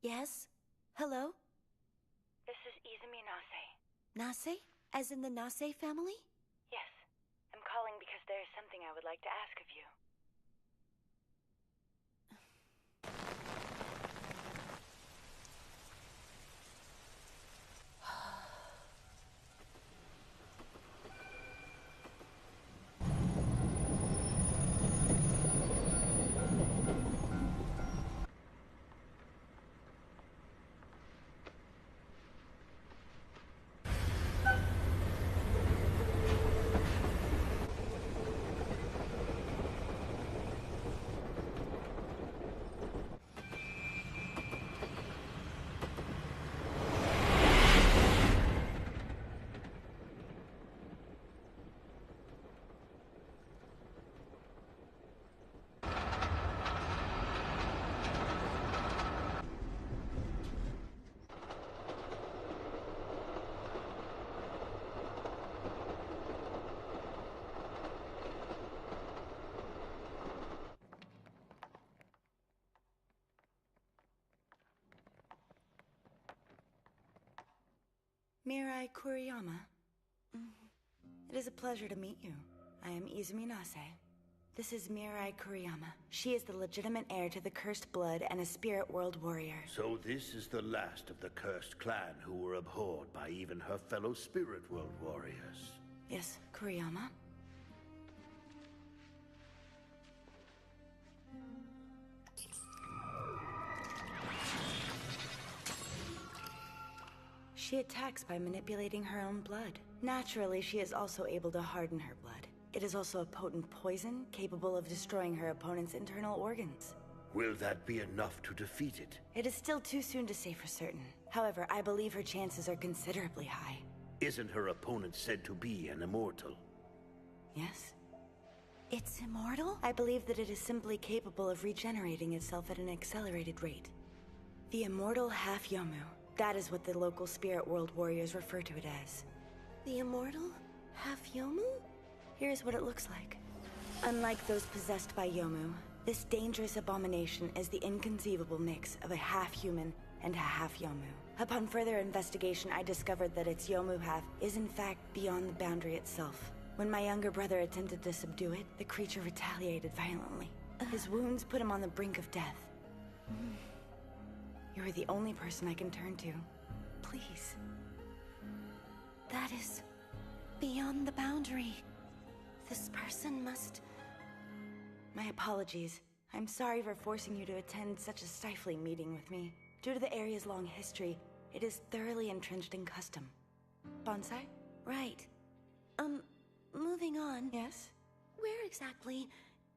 Yes? Hello? This is Izumi Nase. Nase? As in the Nase family? Yes. I'm calling because there is something I would like to ask of you. Mirai Kuriyama. It is a pleasure to meet you. I am Izumi Nase. This is Mirai Kuriyama. She is the legitimate heir to the Cursed Blood and a Spirit World Warrior. So this is the last of the Cursed Clan who were abhorred by even her fellow Spirit World Warriors. Yes, Kuriyama. She attacks by manipulating her own blood. Naturally, she is also able to harden her blood. It is also a potent poison, capable of destroying her opponent's internal organs. Will that be enough to defeat it? It is still too soon to say for certain. However, I believe her chances are considerably high. Isn't her opponent said to be an immortal? Yes? It's immortal? I believe that it is simply capable of regenerating itself at an accelerated rate. The immortal half-Yomu. That is what the local Spirit World Warriors refer to it as. The immortal? Half Yomu? Here's what it looks like. Unlike those possessed by Yomu, this dangerous abomination is the inconceivable mix of a half-human and a half-Yomu. Upon further investigation, I discovered that its Yomu half is in fact beyond the boundary itself. When my younger brother attempted to subdue it, the creature retaliated violently. His wounds put him on the brink of death. You are the only person I can turn to. Please. That is beyond the boundary. This person must... My apologies. I'm sorry for forcing you to attend such a stifling meeting with me. Due to the area's long history, it is thoroughly entrenched in custom. Bonsai? Right. Moving on. Yes? Where exactly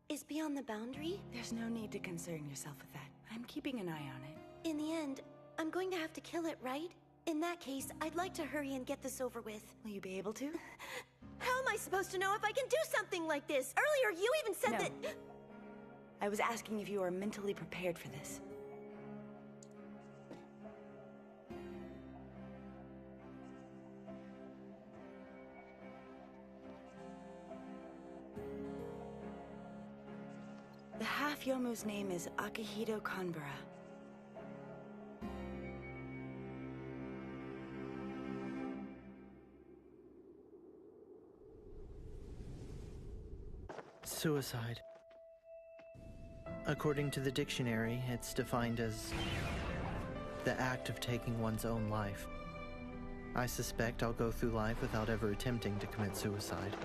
is beyond the boundary? There's no need to concern yourself with that. I'm keeping an eye on it. In the end, I'm going to have to kill it, right? In that case, I'd like to hurry and get this over with. Will you be able to? How am I supposed to know if I can do something like this? Earlier, you even said that... I was asking if you are mentally prepared for this. The half-Yomu's name is Akihito Kanbara. Suicide. According to the dictionary, it's defined as the act of taking one's own life. I suspect I'll go through life without ever attempting to commit suicide.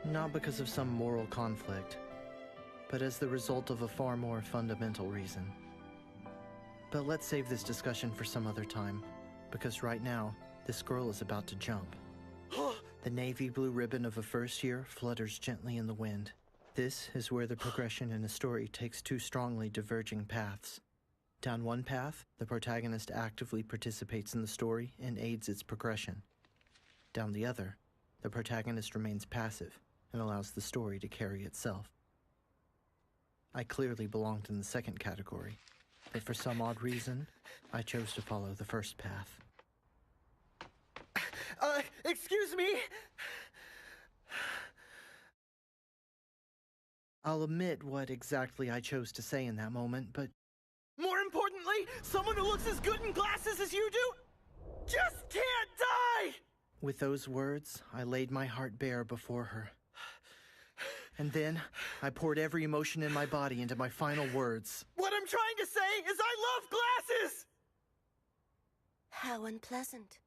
Not because of some moral conflict, but as the result of a far more fundamental reason. But let's save this discussion for some other time, because right now, this girl is about to jump. The navy blue ribbon of a first year flutters gently in the wind. This is where the progression in a story takes two strongly diverging paths. Down one path, the protagonist actively participates in the story and aids its progression. Down the other, the protagonist remains passive and allows the story to carry itself. I clearly belonged in the second category, but for some odd reason, I chose to follow the first path. Excuse me? I'll admit what exactly I chose to say in that moment, but Someone who looks as good in glasses as you do just can't die! With those words, I laid my heart bare before her. And then, I poured every emotion in my body into my final words. What I'm trying to say is I love glasses! How unpleasant.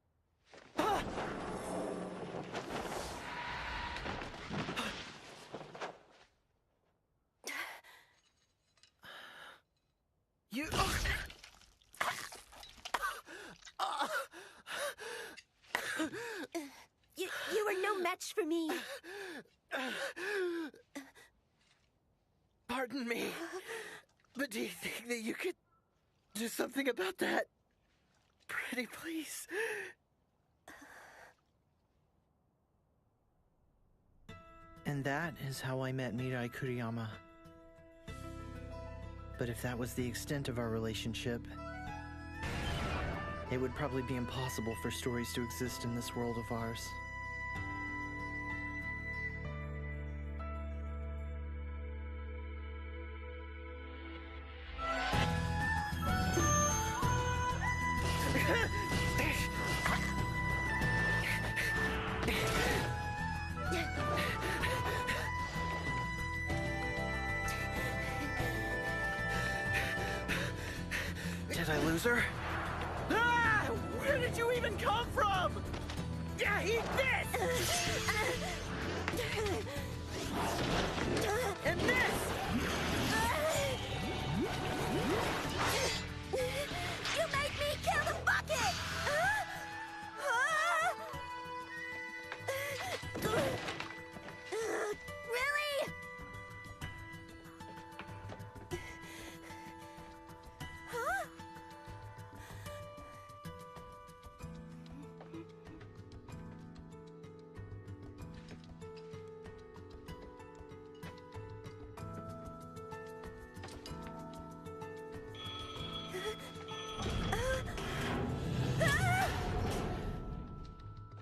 You... You were no match for me. Pardon me, but do you think that you could do something about that? Pretty please. And that is how I met Mirai Kuriyama. But if that was the extent of our relationship, it would probably be impossible for stories to exist in this world of ours. Did I lose her? Ah! Where did you even come from? Yeah, eat this! And this! You made me kill the bucket! Really? Huh?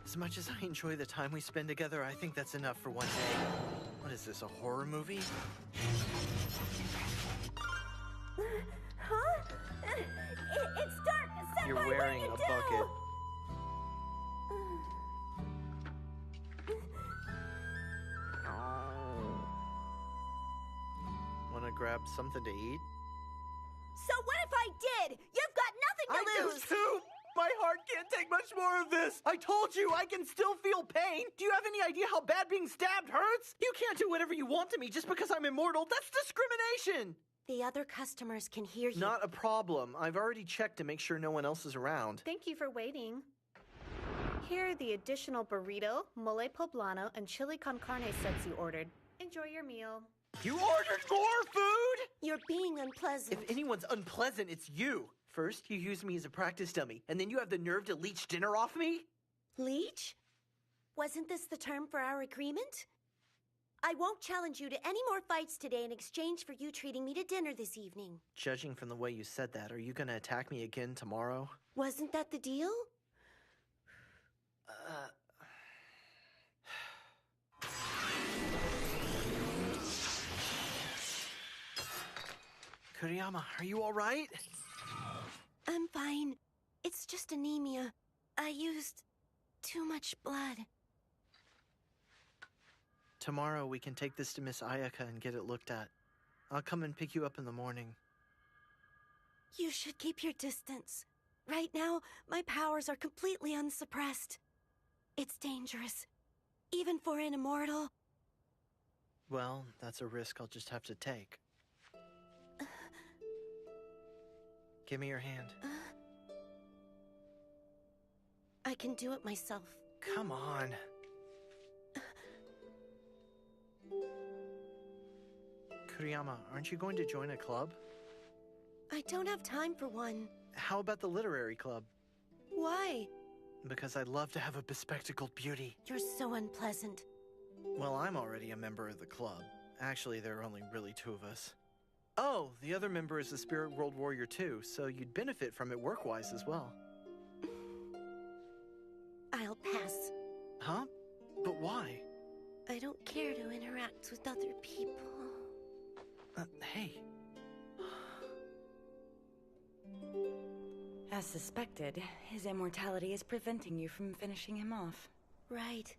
As much as I enjoy the time we spend together, I think that's enough for one day. What is this, a horror movie? Huh? It's dark! Senpai, You're what wearing do you a do? bucket. Wanna grab something to eat? So what if I did? You've got nothing to I lose! do too! My heart can't take much more of this! I told you, I can still feel pain! Do you have any idea how bad being stabbed hurts? You can't do whatever you want to me just because I'm immortal. That's discrimination! The other customers can hear you. Not a problem. I've already checked to make sure no one else is around. Thank you for waiting. Here are the additional burrito, mole poblano, and chili con carne sets you ordered. Enjoy your meal. You ordered more food?! You're being unpleasant. If anyone's unpleasant, it's you. First, you use me as a practice dummy, and then you have the nerve to leech dinner off me? Leech? Wasn't this the term for our agreement? I won't challenge you to any more fights today in exchange for you treating me to dinner this evening. Judging from the way you said that, are you gonna attack me again tomorrow? Wasn't that the deal? Kuriyama, are you alright? I'm fine. It's just anemia. I used too much blood. Tomorrow we can take this to Miss Ayaka and get it looked at. I'll come and pick you up in the morning. You should keep your distance. Right now, my powers are completely unsuppressed. It's dangerous. Even for an immortal. Well, that's a risk I'll just have to take. Give me your hand. I can do it myself. Come on. Kuriyama, aren't you going to join a club? I don't have time for one. How about the literary club? Why? Because I'd love to have a bespectacled beauty. You're so unpleasant. Well, I'm already a member of the club. Actually, there are only really 2 of us. Oh, the other member is the Spirit World Warrior too, so you'd benefit from it work-wise as well. I'll pass. Huh? But why? I don't care to interact with other people. Hey. As suspected, his immortality is preventing you from finishing him off. Right.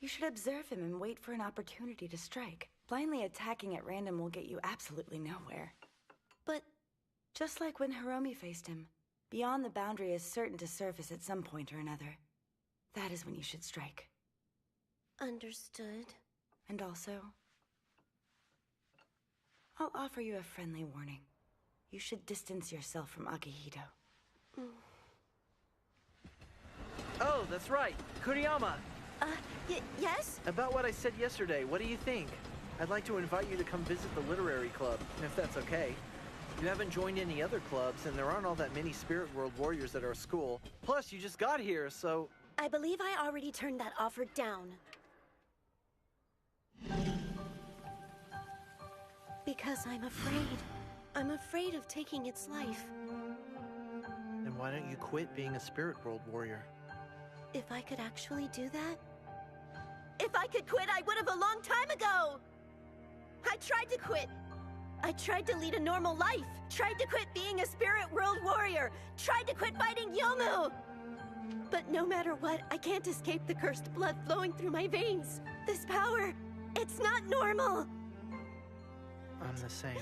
You should observe him and wait for an opportunity to strike. Blindly attacking at random will get you absolutely nowhere. But Just like when Hiromi faced him, beyond the boundary is certain to surface at some point or another. That is when you should strike. understood. And also, I'll offer you a friendly warning. You should distance yourself from Akihito. Oh, that's right. Kuriyama! Yes? About what I said yesterday, what do you think? I'd like to invite you to come visit the literary club, if that's okay. You haven't joined any other clubs, and there aren't all that many Spirit World warriors at our school. Plus, you just got here, so... I believe I already turned that offer down. Because I'm afraid. I'm afraid of taking its life. Then why don't you quit being a Spirit World warrior? If I could actually do that? If I could quit, I would have a long time ago! I tried to quit. I tried to lead a normal life. Tried to quit being a Spirit World warrior. Tried to quit fighting Yomu! But no matter what, I can't escape the cursed blood flowing through my veins. This power, it's not normal! I'm the same.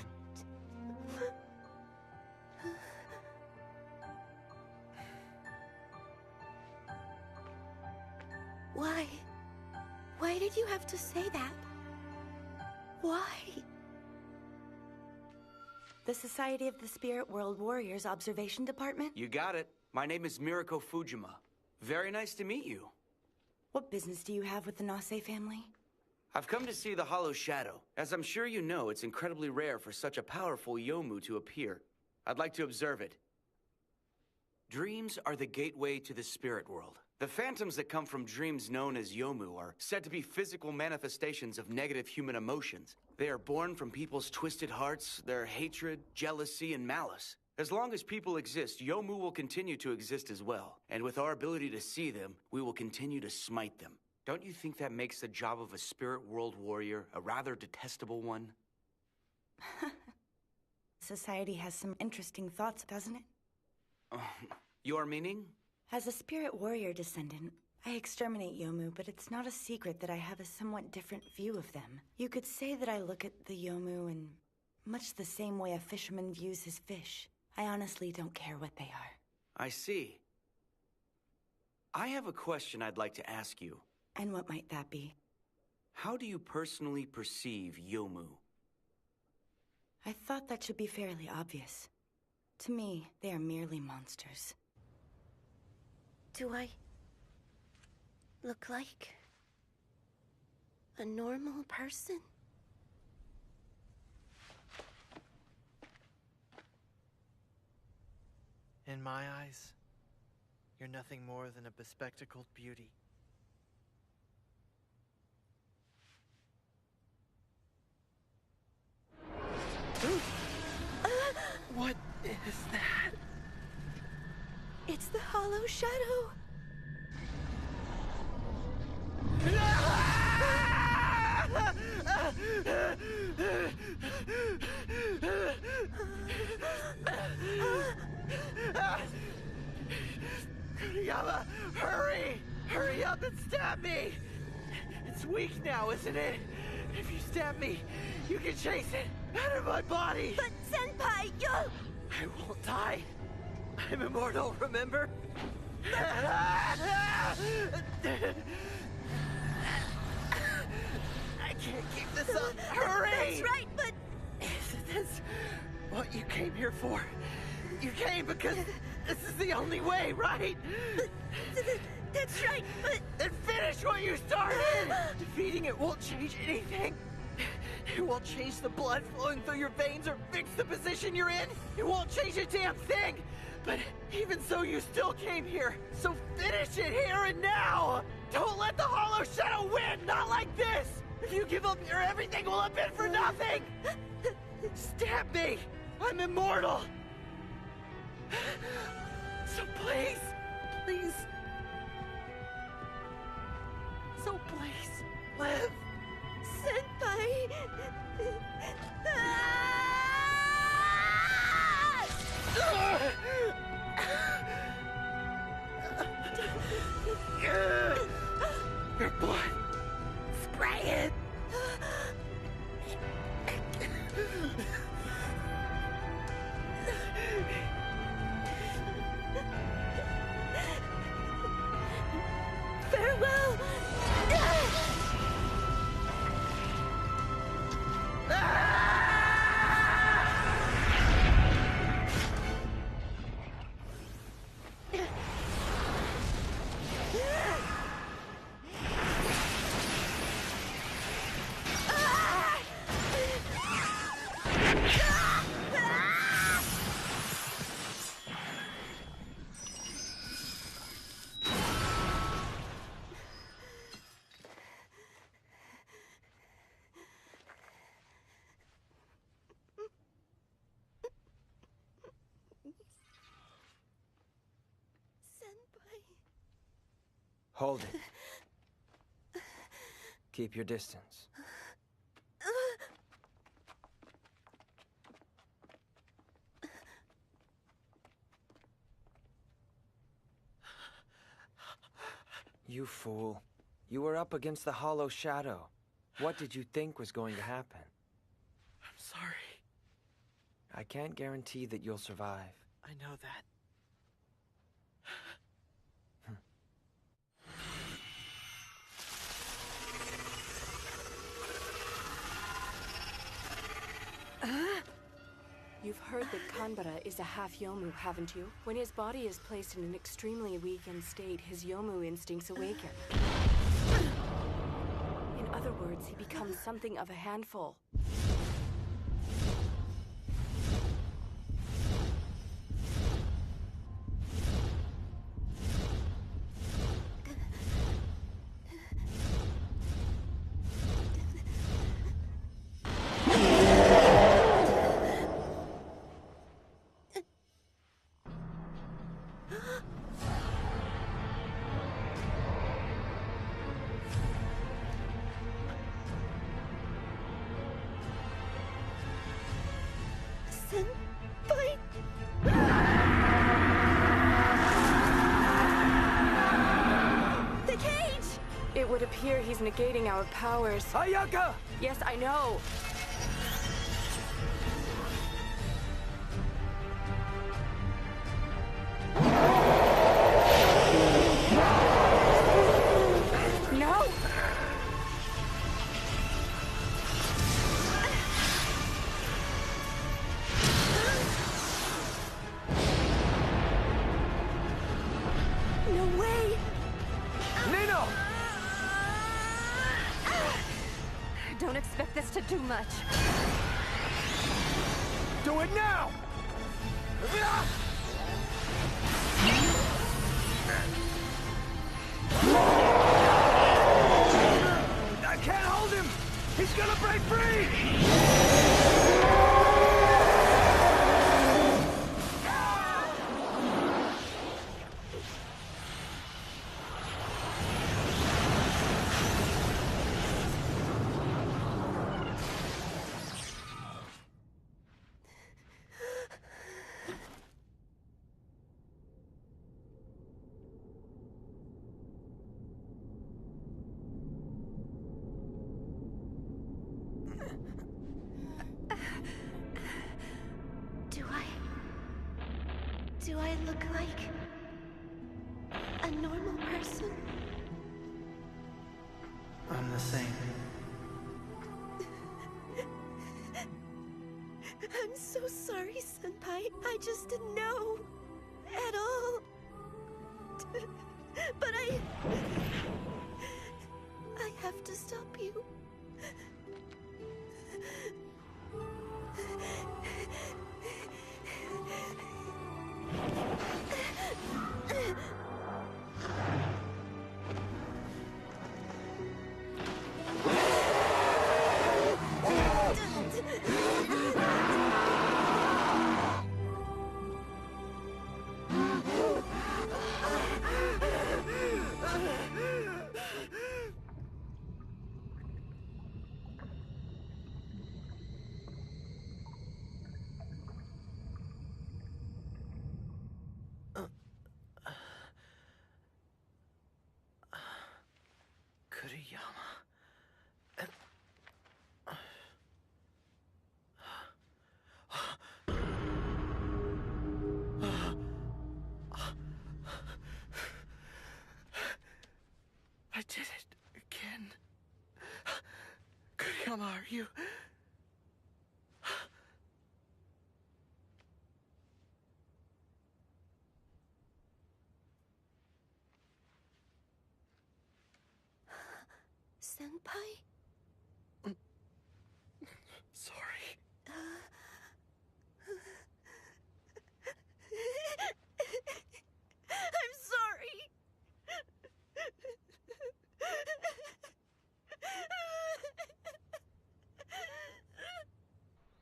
Why? Why did you have to say that? Why? The Society of the Spirit World Warriors Observation Department? You got it. My name is Miriko Fujima. Very nice to meet you. What business do you have with the Nase family? I've come to see the Hollow Shadow. As I'm sure you know, it's incredibly rare for such a powerful Yomu to appear. I'd like to observe it. Dreams are the gateway to the spirit world. The phantoms that come from dreams known as Yomu are said to be physical manifestations of negative human emotions. They are born from people's twisted hearts, their hatred, jealousy, and malice. As long as people exist, Yomu will continue to exist as well. And with our ability to see them, we will continue to smite them. Don't you think that makes the job of a spirit world warrior a rather detestable one? Society has some interesting thoughts, doesn't it? Your meaning? As a spirit warrior descendant, I exterminate Yomu, but it's not a secret that I have a somewhat different view of them. You could say that I look at the Yomu in much the same way a fisherman views his fish. I honestly don't care what they are. I see. I have a question I'd like to ask you. And what might that be? How do you personally perceive Yomu? I thought that should be fairly obvious. To me, they are merely monsters. Do I look like a normal person? In my eyes, you're nothing more than a bespectacled beauty. What is that? It's the Hollow Shadow. Kuriyama, hurry! Hurry up and stab me! It's weak now, isn't it? If you stab me, you can chase it out of my body! But Senpai, you... I won't die. I'm immortal, remember? I can't keep this up. Hurry! That's right, but... Isn't this what you came here for? You came because this is the only way, right? That's right, but... Then finish what you started! Defeating it won't change anything. It won't change the blood flowing through your veins or fix the position you're in. It won't change a damn thing. But even so, you still came here. So finish it here and now. Don't let the Hollow Shadow win. Not like this. If you give up here, everything will have been for nothing. Stab me. I'm immortal. So please, please. So please, live. Senpai... Your blood. Spray it! Farewell! Senpai. Hold it. Keep your distance. You fool. You were up against the Hollow Shadow. What did you think was going to happen? I'm sorry. I can't guarantee that you'll survive. I know that. You've heard that Kanbara is a half Yomu, haven't you? When his body is placed in an extremely weakened state, his Yomu instincts awaken. In other words, he becomes something of a handful. Senpai. The cage! It would appear he's negating our powers. Ayaka! Yes, I know. No! No way! Nino! Don't expect this to do much. Do it now! I can't hold him! He's gonna break free! Do I look like a normal person? I'm the same. I'm so sorry, Senpai. I just didn't know at all. But I have to stop you. Kuriyama. I did it again. Kuriyama, are you... Senpai? Sorry. I'm sorry.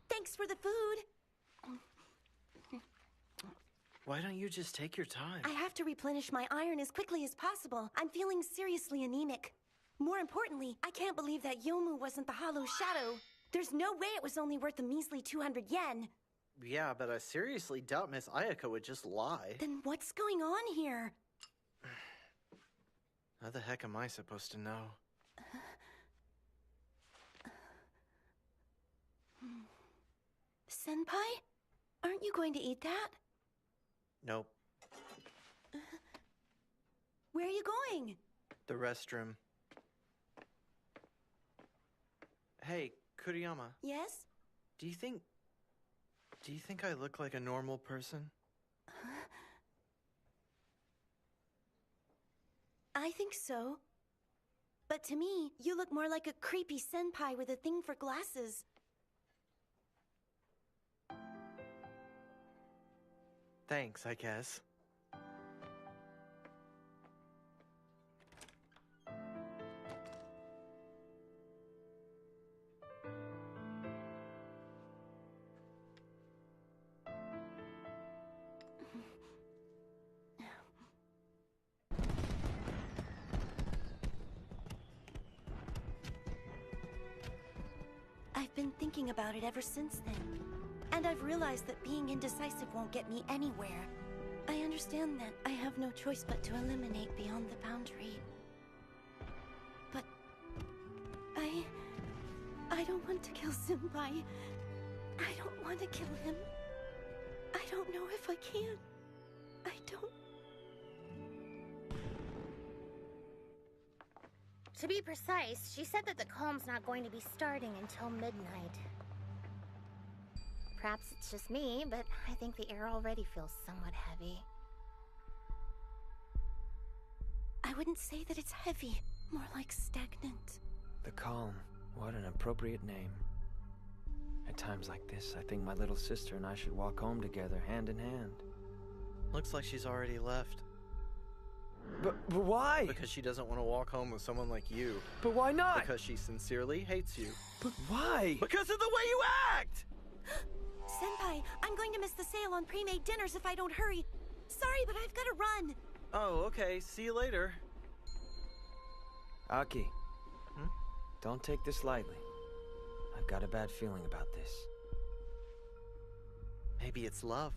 Thanks for the food. Why don't you just take your time? I have to replenish my iron as quickly as possible. I'm feeling seriously anemic. More importantly, I can't believe that Yomu wasn't the Hollow Shadow. There's no way it was only worth a measly 200 yen. Yeah, but I seriously doubt Miss Ayaka would just lie. Then what's going on here? How the heck am I supposed to know? Senpai? Aren't you going to eat that? Nope. Where are you going? The restroom. Hey, Kuriyama. Yes? Do you think I look like a normal person? I think so. But to me, you look more like a creepy senpai with a thing for glasses. Thanks, I guess. I've been thinking about it ever since then. And I've realized that being indecisive won't get me anywhere. I understand that I have no choice but to eliminate beyond the boundary. But... I don't want to kill Senpai. I don't want to kill him. I don't know if I can. I don't... To be precise, she said that the calm's not going to be starting until midnight. Perhaps it's just me, but I think the air already feels somewhat heavy. I wouldn't say that it's heavy, more like stagnant. The calm. What an appropriate name. At times like this, I think my little sister and I should walk home together, hand in hand. Looks like she's already left. But why? Because she doesn't want to walk home with someone like you. But why not? Because she sincerely hates you. But why? Because of the way you act! Senpai, I'm going to miss the sale on pre-made dinners if I don't hurry. Sorry, but I've got to run. Oh, okay. See you later. Aki. Don't take this lightly. I've got a bad feeling about this. Maybe it's love.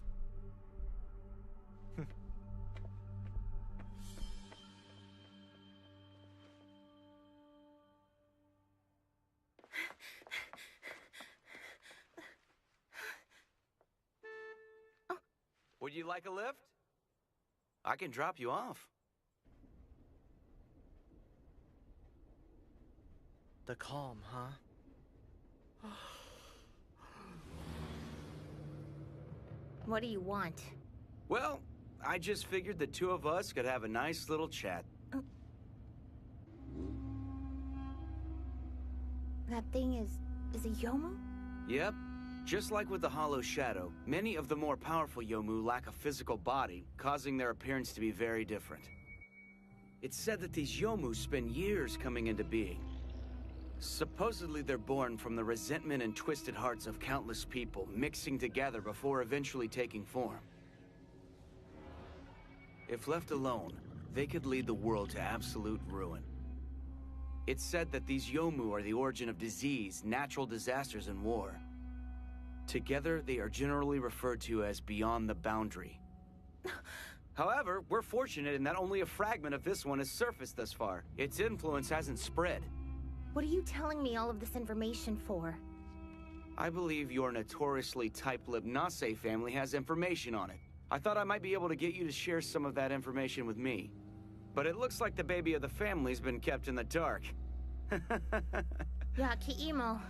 Would you like a lift? I can drop you off. The calm, huh? What do you want? Well, I just figured the two of us could have a nice little chat. That thing is a Yomu? Yep. Just like with the Hollow Shadow, many of the more powerful Yomu lack a physical body, causing their appearance to be very different. It's said that these Yomu spend years coming into being. Supposedly they're born from the resentment and twisted hearts of countless people, mixing together before eventually taking form. If left alone, they could lead the world to absolute ruin. It's said that these Yomu are the origin of disease, natural disasters, and war. Together, they are generally referred to as Beyond the Boundary. However, we're fortunate in that only a fragment of this one has surfaced thus far. Its influence hasn't spread. What are you telling me all of this information for? I believe your notoriously tight-lipped Nase family has information on it. I thought I might be able to get you to share some of that information with me. But it looks like the baby of the family's been kept in the dark. Yakiimo.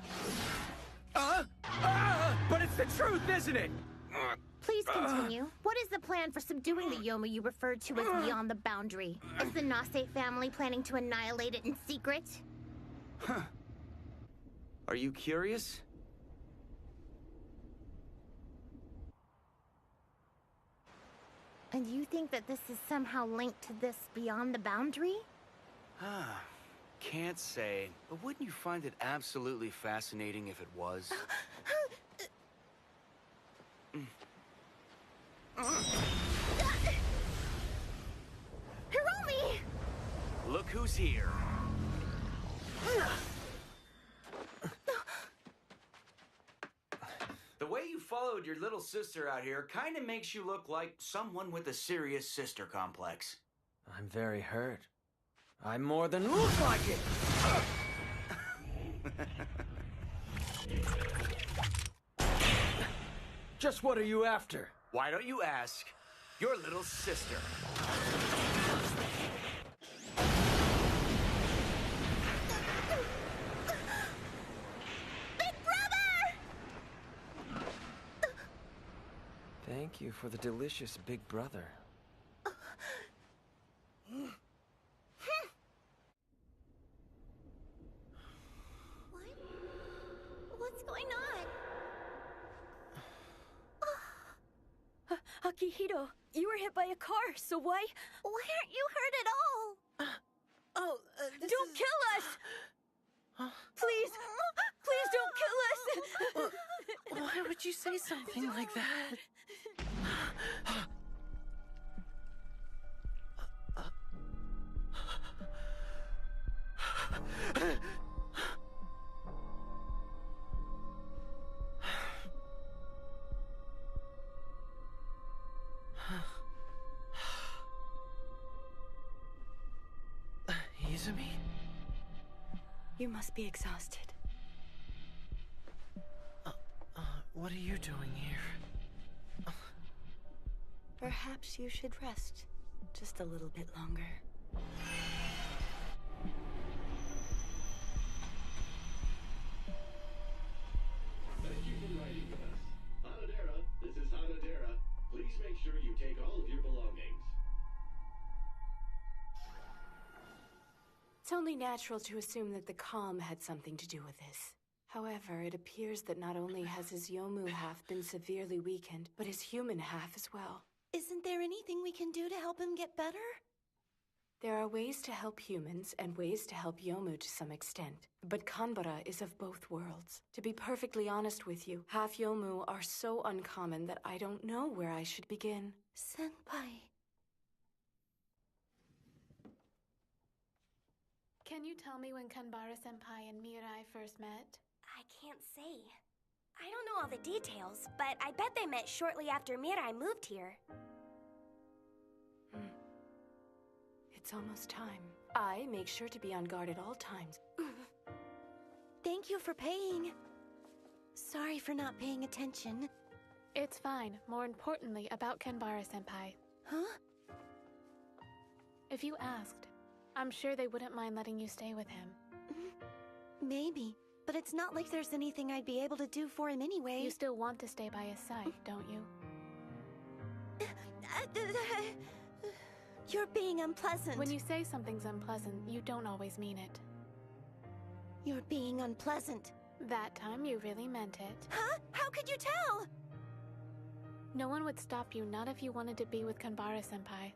But it's the truth, isn't it? Please continue. What is the plan for subduing the Yomu you referred to as beyond the boundary? Is the Nase family planning to annihilate it in secret? Are you curious? And you think that this is somehow linked to this beyond the boundary? Can't say. But wouldn't you find it absolutely fascinating if it was? Hiromi! Look who's here. The way you followed your little sister out here kind of makes you look like someone with a serious sister complex. I'm very hurt. I more than look like it! Just what are you after? Why don't you ask your little sister? Big brother! Thank you for the delicious big brother. What's going on? Akihito, you were hit by a car, so why? Why aren't you hurt at all? Don't kill us! Please! Please don't kill us! Why would you say something like that? Izumi? You must be exhausted. What are you doing here? Perhaps you should rest just a little bit longer. Thank you for riding with us. Hanadera, this is Hanadera. Please make sure you take all of your belongings. It's only natural to assume that the calm had something to do with this. However, it appears that not only has his Yomu half been severely weakened, but his human half as well. Isn't there anything we can do to help him get better? There are ways to help humans and ways to help Yomu to some extent. But Kanbara is of both worlds. To be perfectly honest with you, half Yomu are so uncommon that I don't know where I should begin. Senpai. Can you tell me when Kanbara-senpai and Mirai first met? I can't say. I don't know all the details, but I bet they met shortly after Mirai moved here. It's almost time. I make sure to be on guard at all times. Thank you for paying. Sorry for not paying attention. It's fine. More importantly, about Kanbara-senpai. Huh? If you asked, I'm sure they wouldn't mind letting you stay with him. Maybe. But it's not like there's anything I'd be able to do for him anyway. You still want to stay by his side, don't you? You're being unpleasant. When you say something's unpleasant, you don't always mean it. You're being unpleasant. That time you really meant it. Huh? How could you tell? No one would stop you, not if you wanted to be with Kanbara-senpai.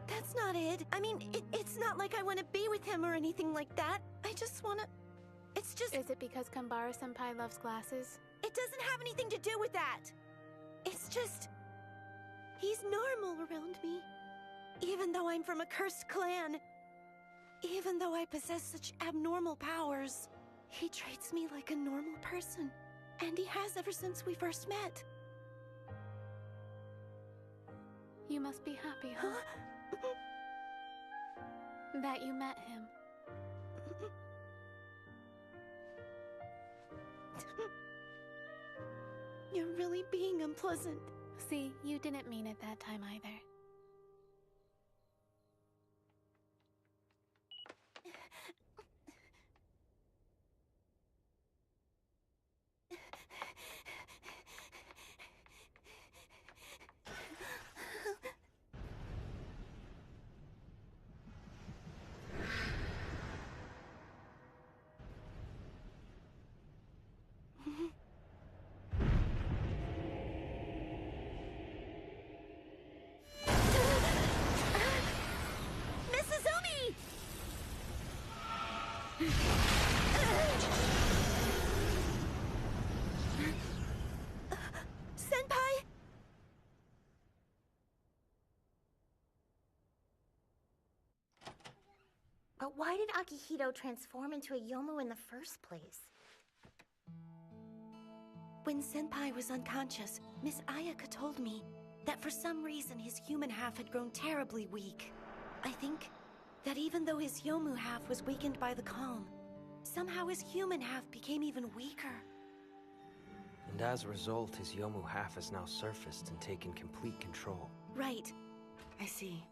That's not it. I mean, it's not like I want to be with him or anything like that. I just want to... It's just... Is it because Kanbara-senpai loves glasses? It doesn't have anything to do with that. It's just... He's normal around me. Even though I'm from a cursed clan. Even though I possess such abnormal powers. He treats me like a normal person. And he has ever since we first met. You must be happy, huh? That you met him. You're really being unpleasant. See, you didn't mean it that time either. Mrs. Umi! Senpai? But why did Akihito transform into a Yomu in the first place? When Senpai was unconscious, Miss Ayaka told me that for some reason his human half had grown terribly weak. I think that even though his Yomu half was weakened by the calm, somehow his human half became even weaker. And as a result, his Yomu half has now surfaced and taken complete control. Right. I see.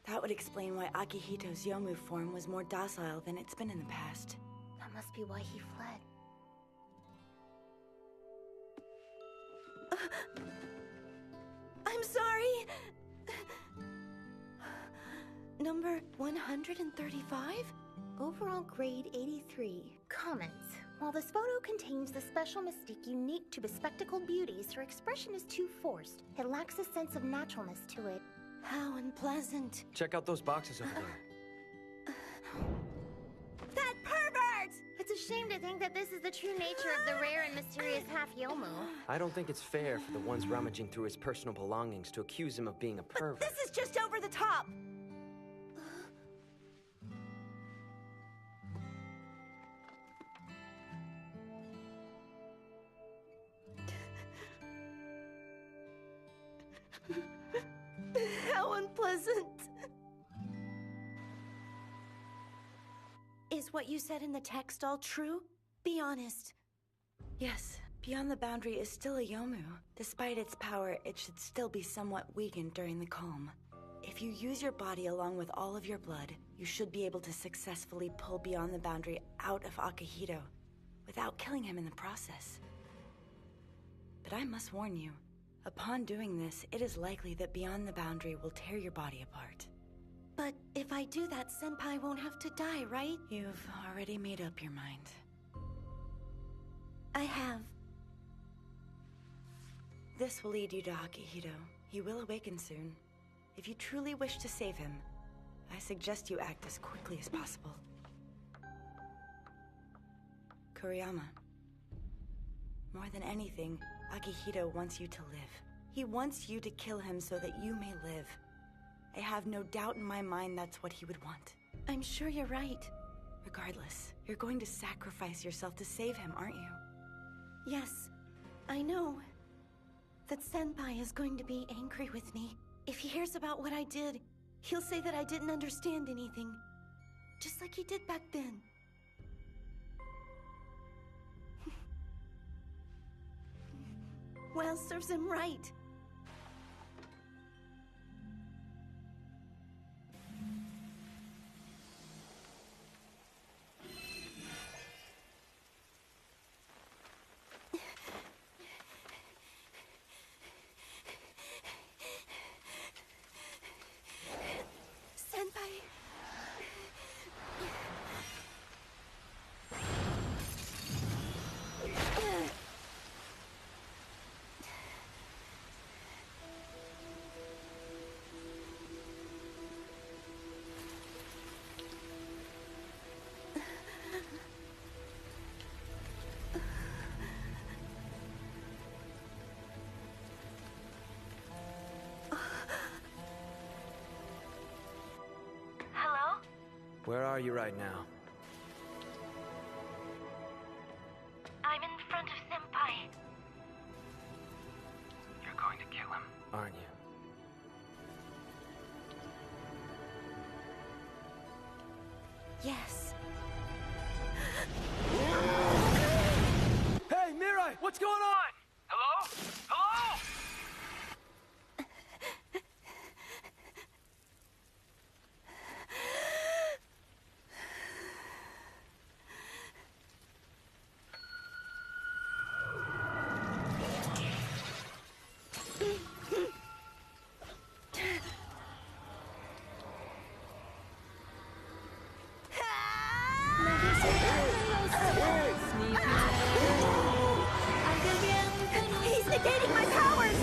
That would explain why Akihito's Yomu form was more docile than it's been in the past. That must be why he fled. I'm sorry. Number 135? Overall grade 83. Comments. While this photo contains the special mystique unique to bespectacled beauties, her expression is too forced. It lacks a sense of naturalness to it. How unpleasant. Check out those boxes over there. That pervert! It's a shame to think that this is the true nature of the rare and mysterious half-Yomu. I don't think it's fair for the ones rummaging through his personal belongings to accuse him of being a pervert. This is just over the top! How unpleasant. Is what you said in the text all true? Be honest. Yes, Beyond the Boundary is still a Yomu. Despite its power, it should still be somewhat weakened during the calm. If you use your body along with all of your blood, you should be able to successfully pull Beyond the Boundary out of Akihito without killing him in the process. But I must warn you, upon doing this, it is likely that Beyond the Boundary will tear your body apart. But if I do that, Senpai won't have to die, right? You've already made up your mind. I have. This will lead you to Akihito. He will awaken soon. If you truly wish to save him, I suggest you act as quickly as possible. Kuriyama. More than anything, Akihito wants you to live. He wants you to kill him so that you may live. I have no doubt in my mind that's what he would want. I'm sure you're right. Regardless, you're going to sacrifice yourself to save him, aren't you? Yes, I know that Senpai is going to be angry with me. If he hears about what I did, he'll say that I didn't understand anything. Just like he did back then. Well, serves him right. Senpai. Where are you right now? I'm in front of Senpai. You're going to kill him, aren't you? Yes. Hey, Mirai, what's going on? Hello? Hello? He's negating my powers!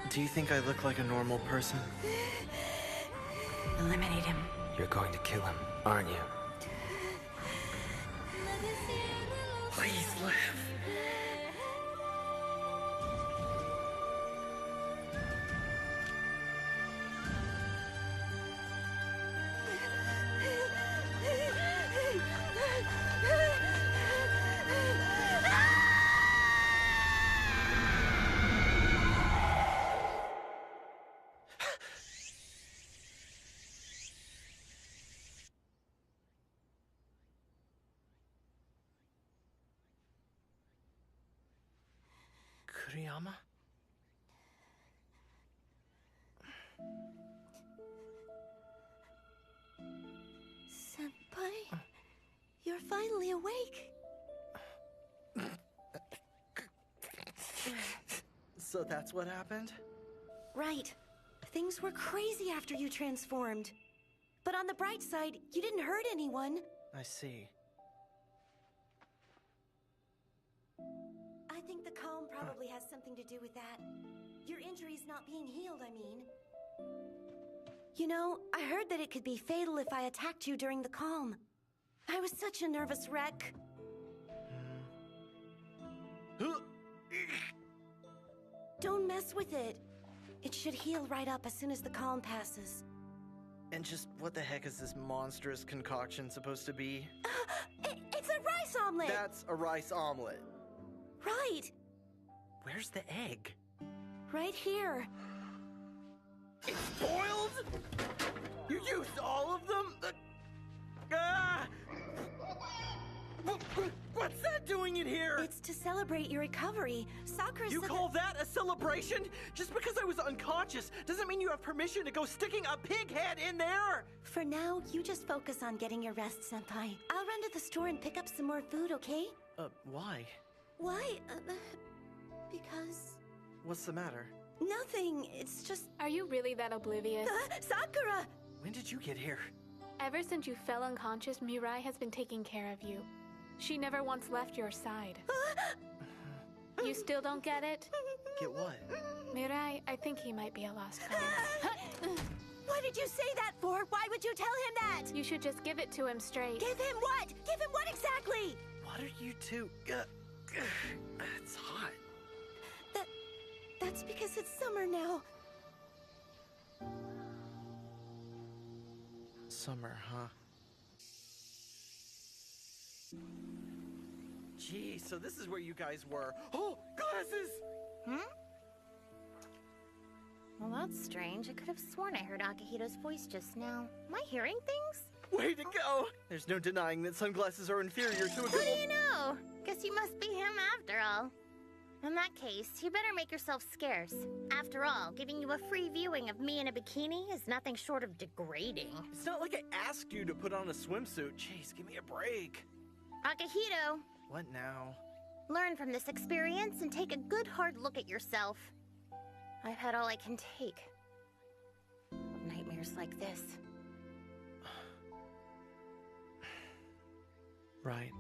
Do you think I look like a normal person? Eliminate him. You're going to kill him, aren't you? Please live. Kuriyama? Senpai, you're finally awake. So that's what happened? Right. Things were crazy after you transformed. But on the bright side, you didn't hurt anyone. I see. I think the calm probably has something to do with that. Your injury's not being healed, I mean. You know, I heard that it could be fatal if I attacked you during the calm. I was such a nervous wreck. Don't mess with it. It should heal right up as soon as the calm passes. And just what the heck is this monstrous concoction supposed to be? It's a rice omelet! That's a rice omelet. Right! Where's the egg? Right here. It's boiled? You used all of them? Ah! What's that doing in here? It's to celebrate your recovery. Sakura You said call that a celebration? Just because I was unconscious doesn't mean you have permission to go sticking a pig head in there! For now, you just focus on getting your rest, Senpai. I'll run to the store and pick up some more food, okay? Why? Why? Because... What's the matter? Nothing. It's just... Are you really that oblivious? Sakura! When did you get here? Ever since you fell unconscious, Mirai has been taking care of you. She never once left your side. You still don't get it? Get what? Mirai, I think he might be a lost cause. What did you say that for? Why would you tell him that? You should just give it to him straight. Give him what? Give him what exactly? What are you two? It's hot. That's because it's summer now. Summer, huh? Gee, so this is where you guys were. Oh, glasses! Well, that's strange. I could have sworn I heard Akihito's voice just now. Am I hearing things? Way to go! There's no denying that sunglasses are inferior to a What do you know? Guess you must be him after all. In that case, you better make yourself scarce. After all, giving you a free viewing of me in a bikini is nothing short of degrading. It's not like I asked you to put on a swimsuit. Jeez, give me a break. Akihito, What now? learn from this experience and take a good hard look at yourself. I've had all I can take. Nightmares like this. Right.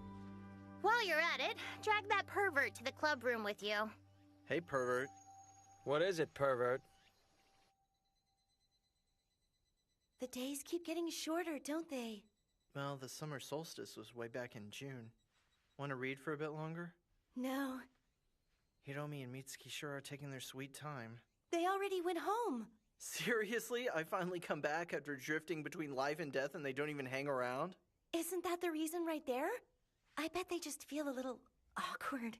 While you're at it, drag that pervert to the club room with you. Hey, pervert. What is it, pervert? The days keep getting shorter, don't they? Well, the summer solstice was way back in June. Want to read for a bit longer? No. Hiromi and Mitsuki sure are taking their sweet time. They already went home. Seriously? I finally come back after drifting between life and death and they don't even hang around? Isn't that the reason right there? I bet they just feel a little awkward.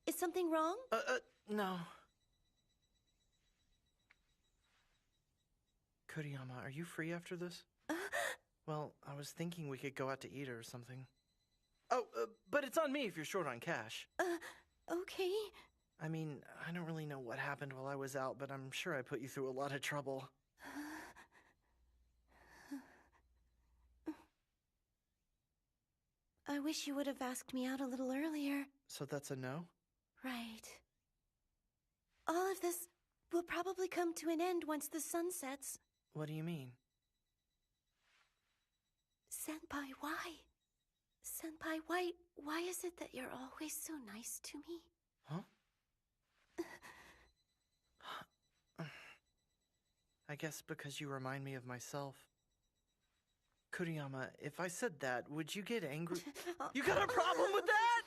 Is something wrong? No. Kuriyama, are you free after this? Well, I was thinking we could go out to eat or something. Oh, but it's on me if you're short on cash. Okay. I mean, I don't really know what happened while I was out, but I'm sure I put you through a lot of trouble. I wish you would have asked me out a little earlier. So that's a no? Right. All of this will probably come to an end once the sun sets. What do you mean? Senpai, why? Senpai, why is it that you're always so nice to me? Huh? I guess because you remind me of myself. Kuriyama, if I said that, would you get angry? You got a problem with that?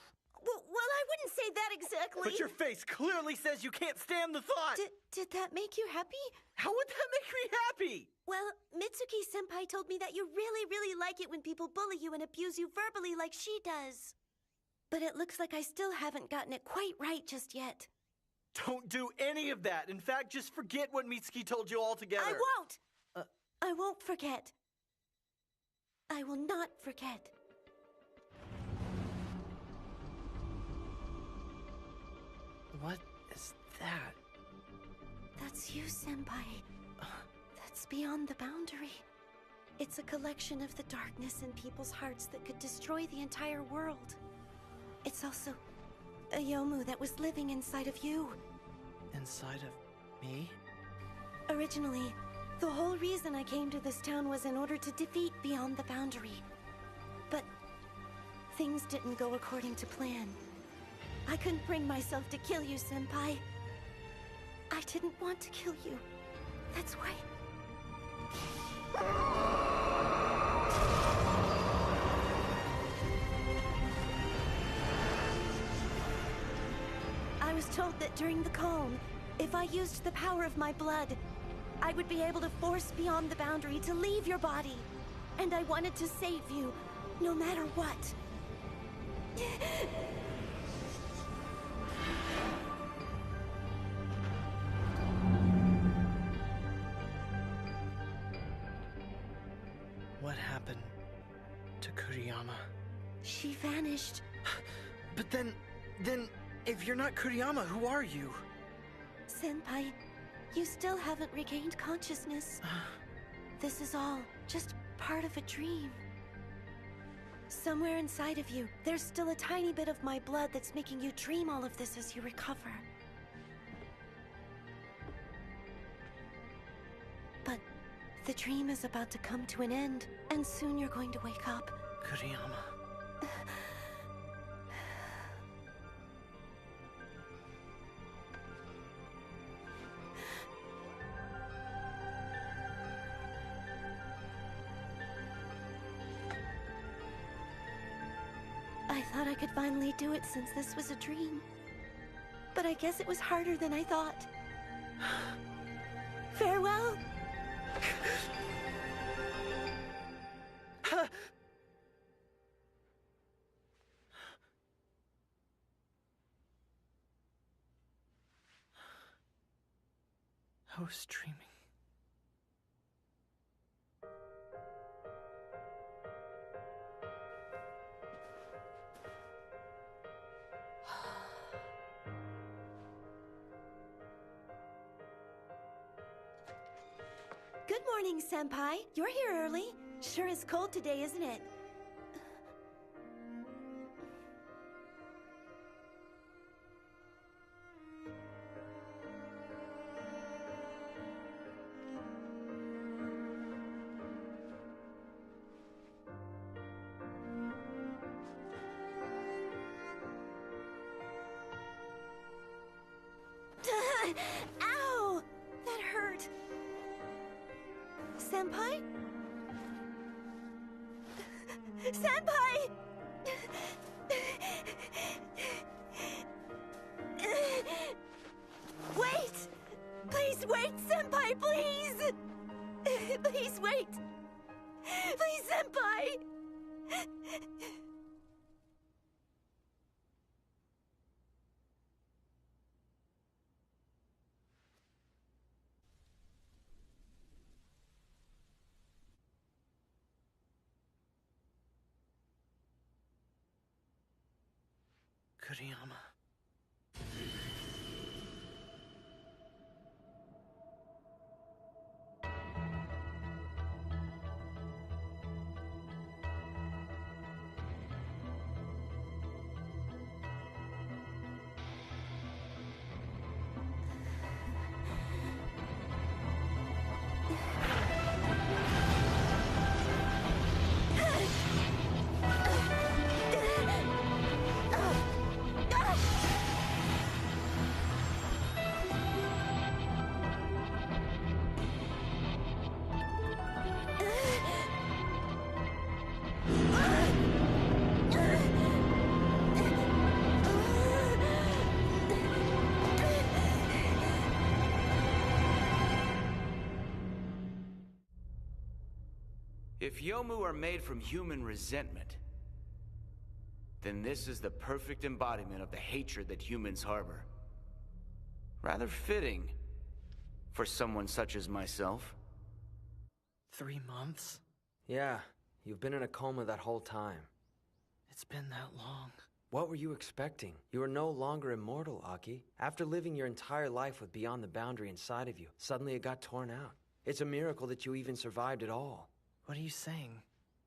Well, I wouldn't say that exactly. But your face clearly says you can't stand the thought. Did that make you happy? How would that make me happy? Well, Mitsuki-senpai told me that you really like it when people bully you and abuse you verbally like she does. But it looks like I still haven't gotten it quite right just yet. Don't do any of that. In fact, just forget what Mitsuki told you altogether. I won't! I won't forget. I will not forget. What is that? That's you, Senpai. That's beyond the boundary. It's a collection of the darkness in people's hearts that could destroy the entire world. It's also a Yomu that was living inside of you. Inside of me? Originally, the whole reason I came to this town was in order to defeat Beyond the Boundary. But things didn't go according to plan. I couldn't bring myself to kill you, Senpai. I didn't want to kill you. That's why... I was told that during the calm, if I used the power of my blood, I would be able to force Beyond the Boundary to leave your body. And I wanted to save you, no matter what. What happened to Kuriyama? She vanished. But then, if you're not Kuriyama, who are you? Senpai, you still haven't regained consciousness. This is all just part of a dream. Somewhere inside of you, there's still a tiny bit of my blood that's making you dream all of this as you recover. But the dream is about to come to an end, and soon you're going to wake up. Kuriyama. I thought I could finally do it since this was a dream. But I guess it was harder than I thought. Farewell! I was dreaming. Good morning, Senpai. You're here early. Sure is cold today, isn't it? Ow! That hurt. Senpai? Senpai! Wait! Please wait, Senpai, please! Please wait! Please, Senpai! Kuriyama. If Yomu are made from human resentment, then this is the perfect embodiment of the hatred that humans harbor. Rather fitting for someone such as myself. 3 months? Yeah, you've been in a coma that whole time. It's been that long. What were you expecting? You are no longer immortal, Aki. After living your entire life with Beyond the Boundary inside of you, suddenly it got torn out. It's a miracle that you even survived at all. What are you saying?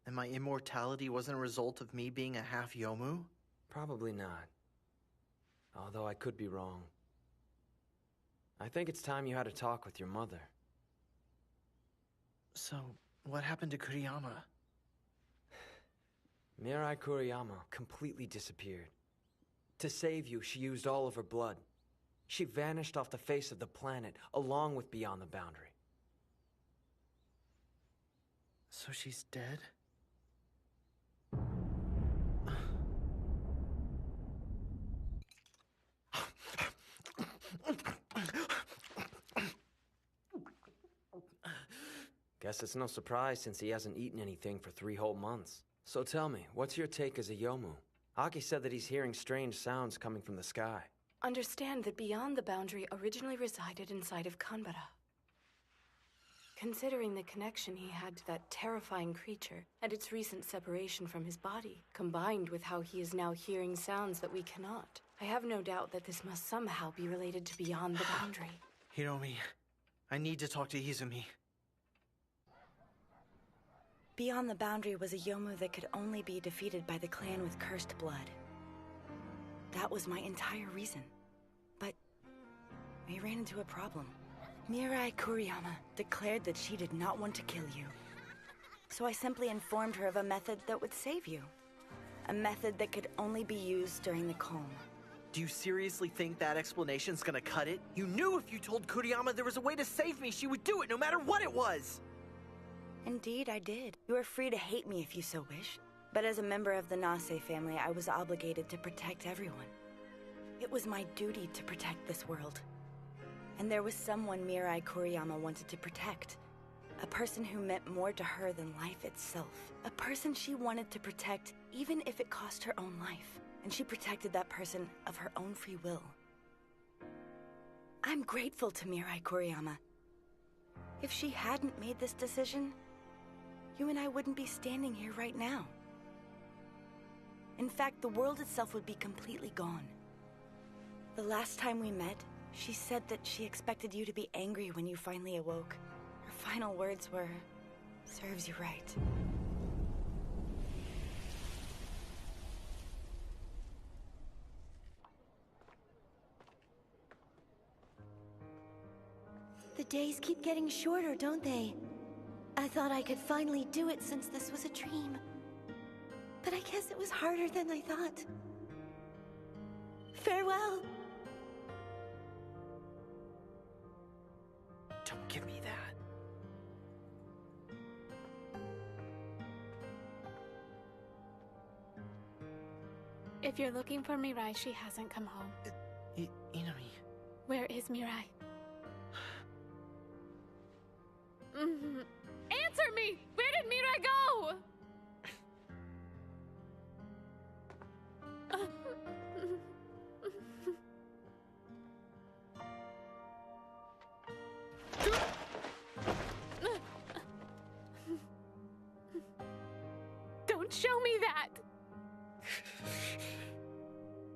And my immortality wasn't a result of me being a half Yomu? Probably not. Although I could be wrong. I think it's time you had a talk with your mother. So, what happened to Kuriyama? Mirai Kuriyama completely disappeared. To save you, she used all of her blood. She vanished off the face of the planet, along with Beyond the Boundary. So she's dead? Guess it's no surprise since he hasn't eaten anything for 3 whole months. So tell me, what's your take as a Yomu? Aki said that he's hearing strange sounds coming from the sky. Understand that Beyond the Boundary originally resided inside of Kanbara. Considering the connection he had to that terrifying creature and its recent separation from his body, combined with how he is now hearing sounds that we cannot, I have no doubt that this must somehow be related to Beyond the Boundary. Hiromi, I need to talk to Izumi. Beyond the Boundary was a Yomu that could only be defeated by the clan with cursed blood. That was my entire reason. But we ran into a problem. Mirai Kuriyama declared that she did not want to kill you. So I simply informed her of a method that would save you. A method that could only be used during the calm. Do you seriously think that explanation's gonna cut it? You knew if you told Kuriyama there was a way to save me, she would do it no matter what it was! Indeed, I did. You are free to hate me if you so wish. But as a member of the Nase family, I was obligated to protect everyone. It was my duty to protect this world. And there was someone Mirai Kuriyama wanted to protect. A person who meant more to her than life itself. A person she wanted to protect even if it cost her own life. And she protected that person of her own free will. I'm grateful to Mirai Kuriyama. If she hadn't made this decision, you and I wouldn't be standing here right now. In fact, the world itself would be completely gone. The last time we met, she said that she expected you to be angry when you finally awoke. Her final words were, Serves you right. The days keep getting shorter, don't they? I thought I could finally do it since this was a dream. But I guess it was harder than I thought. Farewell. Don't give me that. If you're looking for Mirai, she hasn't come home. Inami. Where is Mirai? Answer me! Where did Mirai go? Don't show me that!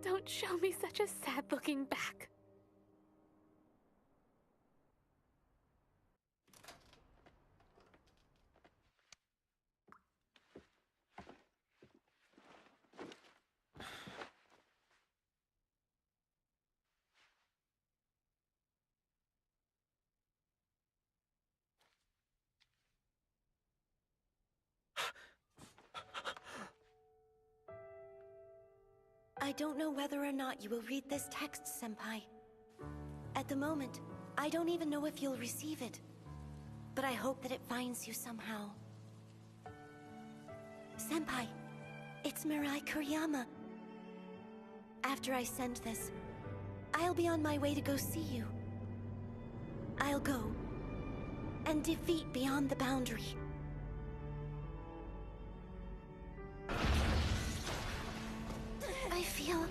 Don't show me such a sad-looking back. I don't know whether or not you will read this text, Senpai. At the moment, I don't even know if you'll receive it. But I hope that it finds you somehow. Senpai, it's Mirai Kuriyama. After I send this, I'll be on my way to go see you. I'll go and defeat Beyond the Boundary. I feel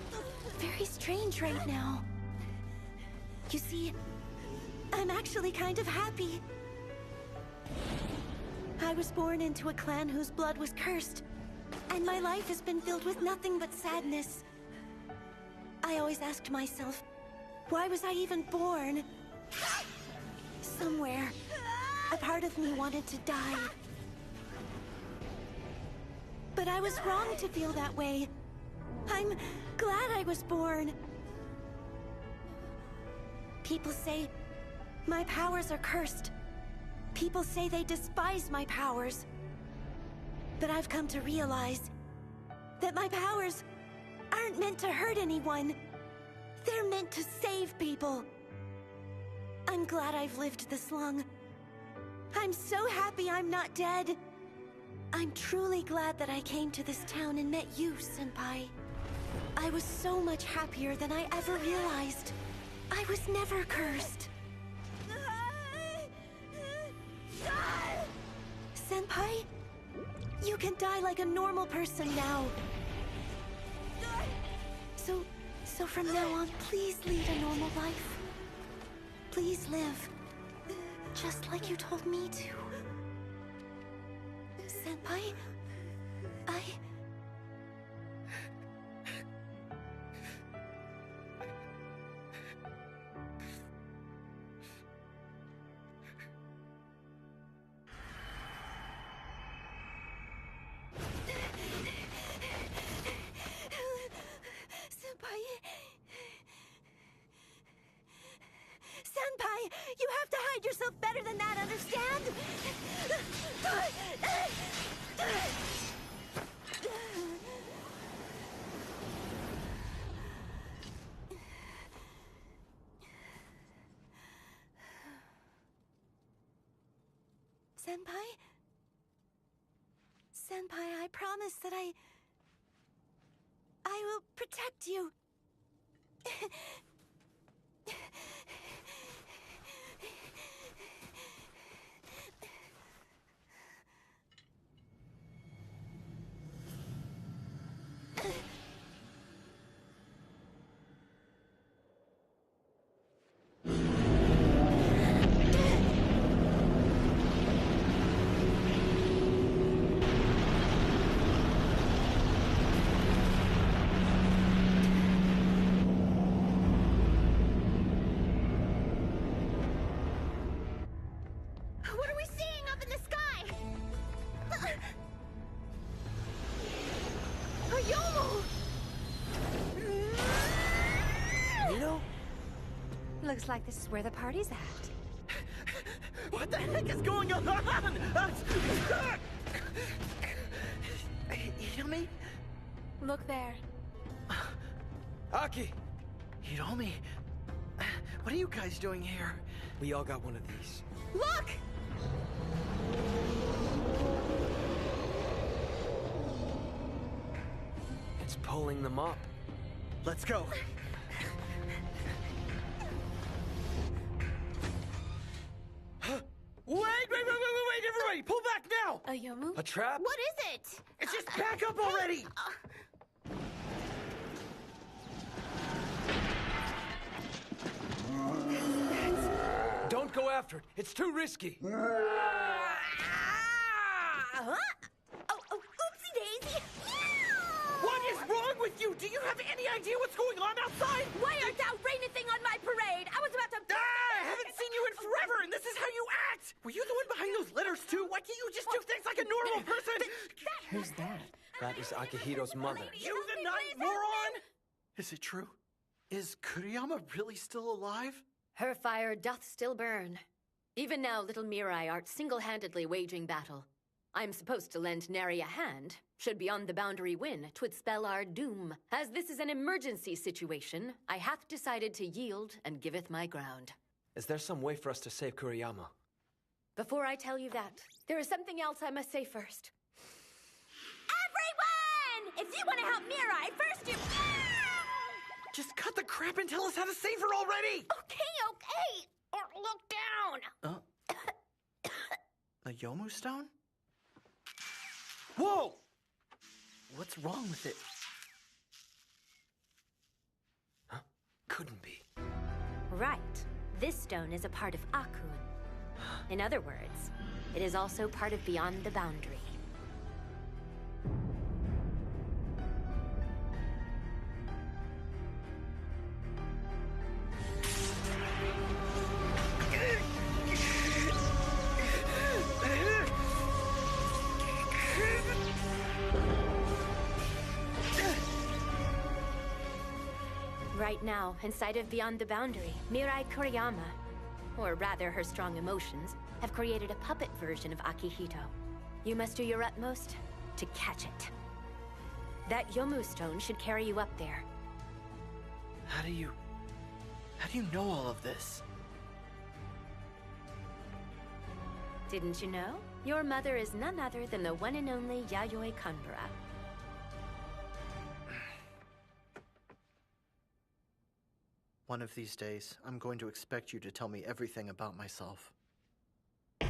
very strange right now. You see, I'm actually kind of happy. I was born into a clan whose blood was cursed, and my life has been filled with nothing but sadness. I always asked myself, why was I even born? Somewhere, a part of me wanted to die. But I was wrong to feel that way. I'm glad I was born. People say my powers are cursed. People say they despise my powers. But I've come to realize that my powers aren't meant to hurt anyone. They're meant to save people. I'm glad I've lived this long. I'm so happy I'm not dead. I'm truly glad that I came to this town and met you, Senpai. I was so much happier than I ever realized. I was never cursed. Senpai, you can die like a normal person now. So from now on, please lead a normal life. Please live, just like you told me to. Senpai, Senpai, you have to hide yourself better than that, understand? Senpai? Senpai, I promise that I will protect you. Yomu! You know? Looks like this is where the party's at. What the heck is going on? Hiromi? Look there. Aki! Hiromi? What are you guys doing here? We all got one of these. Look! It's pulling them up. Let's go. Wait, everybody! Pull back now! A Yomu? A trap? What is it? It's just back up already! Don't go after it. It's too risky. Huh? Oh, oopsie daisy! What is wrong with you? Do you have any idea what's going on outside? Why art thou rainething on my parade? I was about to... I haven't seen you in forever, and this is how you act! Were you the one behind those letters, too? Why can't you just do things like a normal person? Who's that? That is Akihiro's mother. You the night moron! Is it true? Is Kuriyama really still alive? Her fire doth still burn. Even now, little Mirai art single-handedly waging battle. I'm supposed to lend Neri a hand. Should beyond the boundary win, 'twould spell our doom. As this is an emergency situation, I hath decided to yield and giveth my ground. Is there some way for us to save Kuriyama? Before I tell you that, there is something else I must say first. Everyone! If you want to help Mirai, first you... Just cut the crap and tell us how to save her already! Okay. Or look down. A Yomu stone? Whoa! What's wrong with it? Huh? Couldn't be. Right. This stone is a part of Akun. In other words, it is also part of Beyond the Boundary. Right now, inside of Beyond the Boundary, Mirai Kuriyama, or rather her strong emotions, have created a puppet version of Akihito. You must do your utmost to catch it. That Yomu stone should carry you up there. How do you know all of this? Didn't you know? Your mother is none other than the one and only Yayoi Kanbara. One of these days, I'm going to expect you to tell me everything about myself. Oh,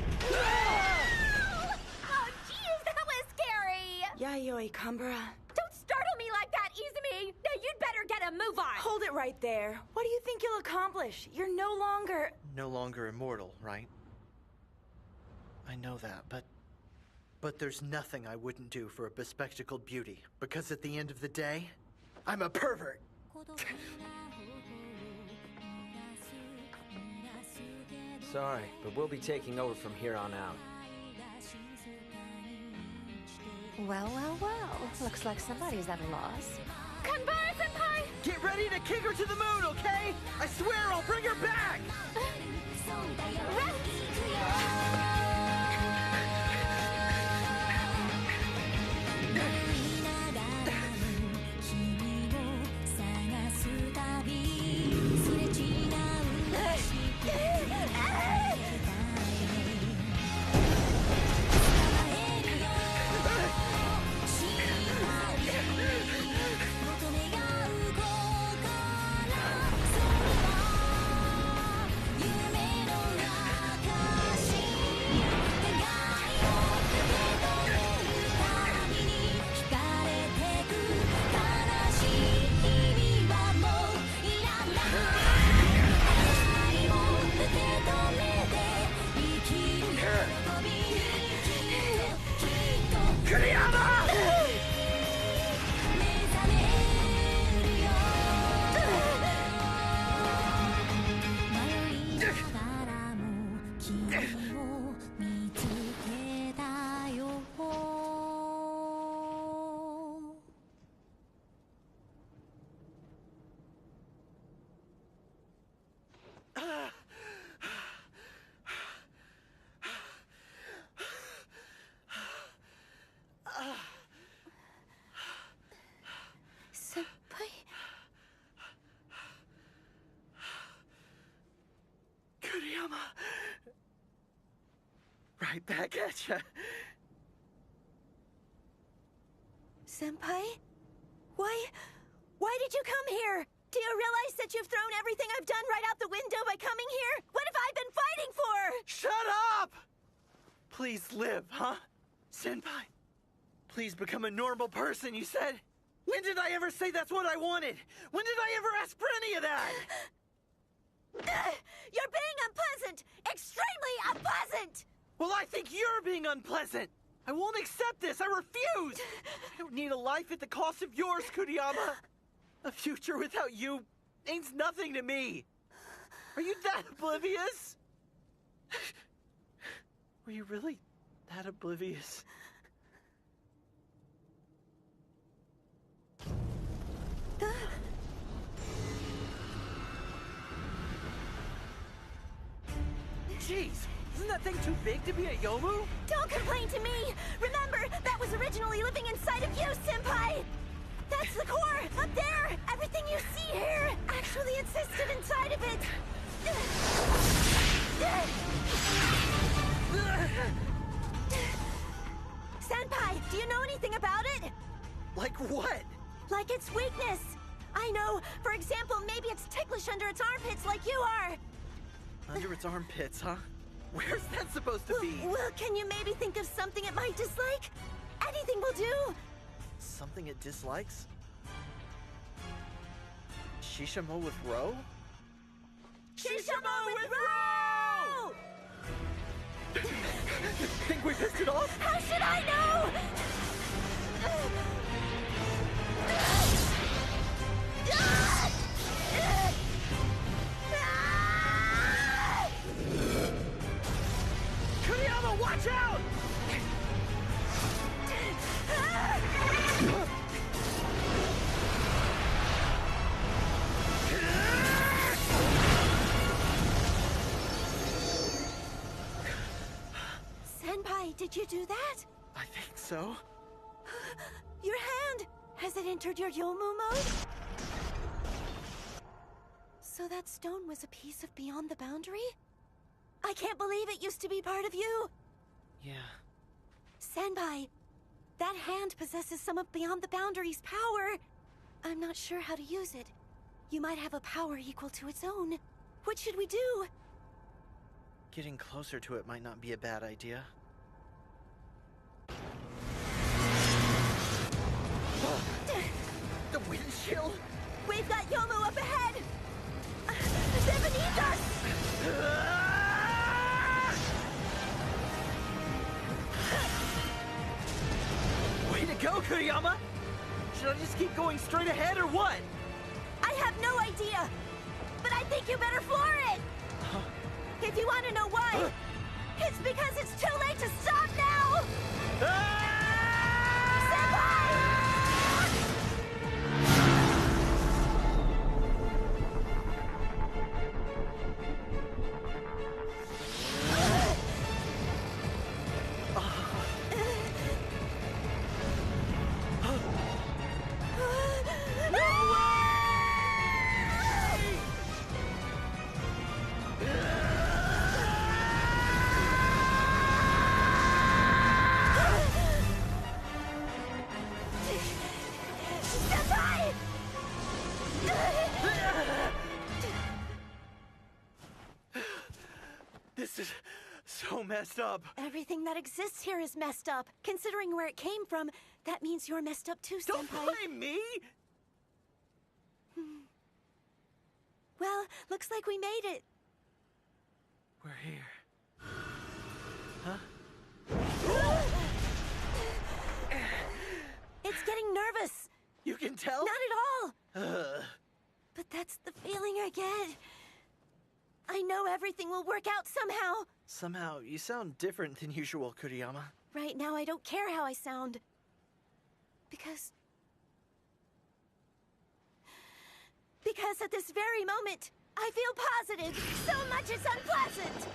jeez, that was scary! Yayoi Kanbara. Don't startle me like that, Izumi! Now you'd better get a move on! Hold it right there. What do you think you'll accomplish? You're no longer... No longer immortal, right? I know that, but there's nothing I wouldn't do for a bespectacled beauty, because at the end of the day, I'm a pervert! Sorry, but we'll be taking over from here on out. Well. Looks like somebody's at a loss. Kanbara-senpai! Get ready to kick her to the moon, okay? I swear I'll bring her back! Right back at ya. Senpai? Why did you come here? Do you realize that you've thrown everything I've done right out the window by coming here? What have I been fighting for? Shut up! Please live, huh? Senpai, please become a normal person, you said? When did I ever say that's what I wanted? When did I ever ask for any of that? You're being unpleasant! Extremely unpleasant! Well, I think you're being unpleasant! I won't accept this! I refuse! I don't need a life at the cost of yours, Kuriyama! A future without you means nothing to me! Are you that oblivious? Were you really that oblivious? Jeez, isn't that thing too big to be a Yomu? Don't complain to me! Remember, that was originally living inside of you, Senpai! That's the core, up there! Everything you see here actually existed inside of it! Senpai, do you know anything about it? Like what? Like its weakness! I know, for example, maybe it's ticklish under its armpits like you are! Under its armpits, huh? Where's that supposed to be? Well, can you maybe think of something it might dislike? Anything will do! Something it dislikes? Shishamo with Ro? Shishamo with Ro! Think we pissed it off? How should I know? Kuriyama, watch out! Senpai, did you do that? I think so. Your hand! Has it entered your Yomu mode? So that stone was a piece of Beyond the Boundary? I can't believe it used to be part of you! Yeah. Senpai, that hand possesses some of Beyond the Boundary's power. I'm not sure how to use it. You might have a power equal to its own. What should we do? Getting closer to it might not be a bad idea. The wind chill? We've got Yomu up ahead! They're beneath us! Way to go, Kuriyama! Should I just keep going straight ahead or what? I have no idea! But I think you better floor it! If you want to know why, it's because it's too late to stop now! Senpai! This is so messed up. Everything that exists here is messed up. Considering where it came from, that means you're messed up too, Senpai. Don't blame me! Well, looks like we made it. We're here. Huh? It's getting nervous. You can tell? Not at all. But that's the feeling I get. I know everything will work out somehow. Somehow, you sound different than usual, Kuriyama. Right now, I don't care how I sound. Because at this very moment, I feel positive. So much it's unpleasant.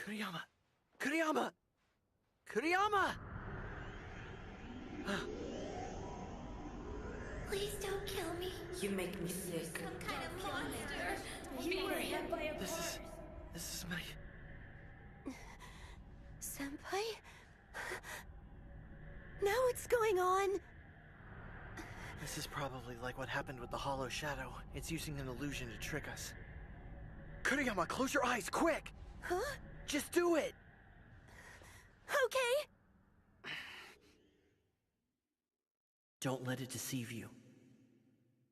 Kuriyama! Kuriyama! Kuriyama! Please don't kill me. You make me sick. Some kind of monster. You were hit by a This is my... Senpai? Now what's going on? This is probably like what happened with the Hollow Shadow. It's using an illusion to trick us. Kuriyama, close your eyes, quick! Huh? Just do it! Okay. Don't let it deceive you.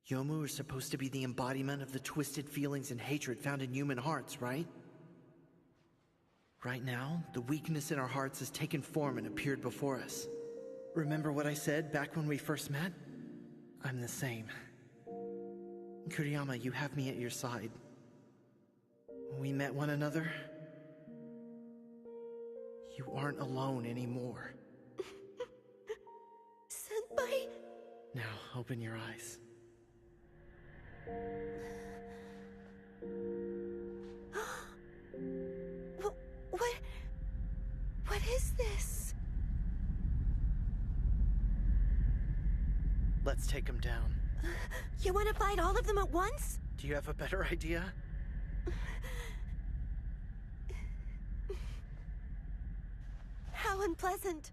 Yomu are supposed to be the embodiment of the twisted feelings and hatred found in human hearts, right? Right now, the weakness in our hearts has taken form and appeared before us. Remember what I said back when we first met? I'm the same. Kuriyama, you have me at your side. When we met one another, you aren't alone anymore. Senpai? Now, open your eyes. What is this? Let's take him down. You want to fight all of them at once? Do you have a better idea? How unpleasant.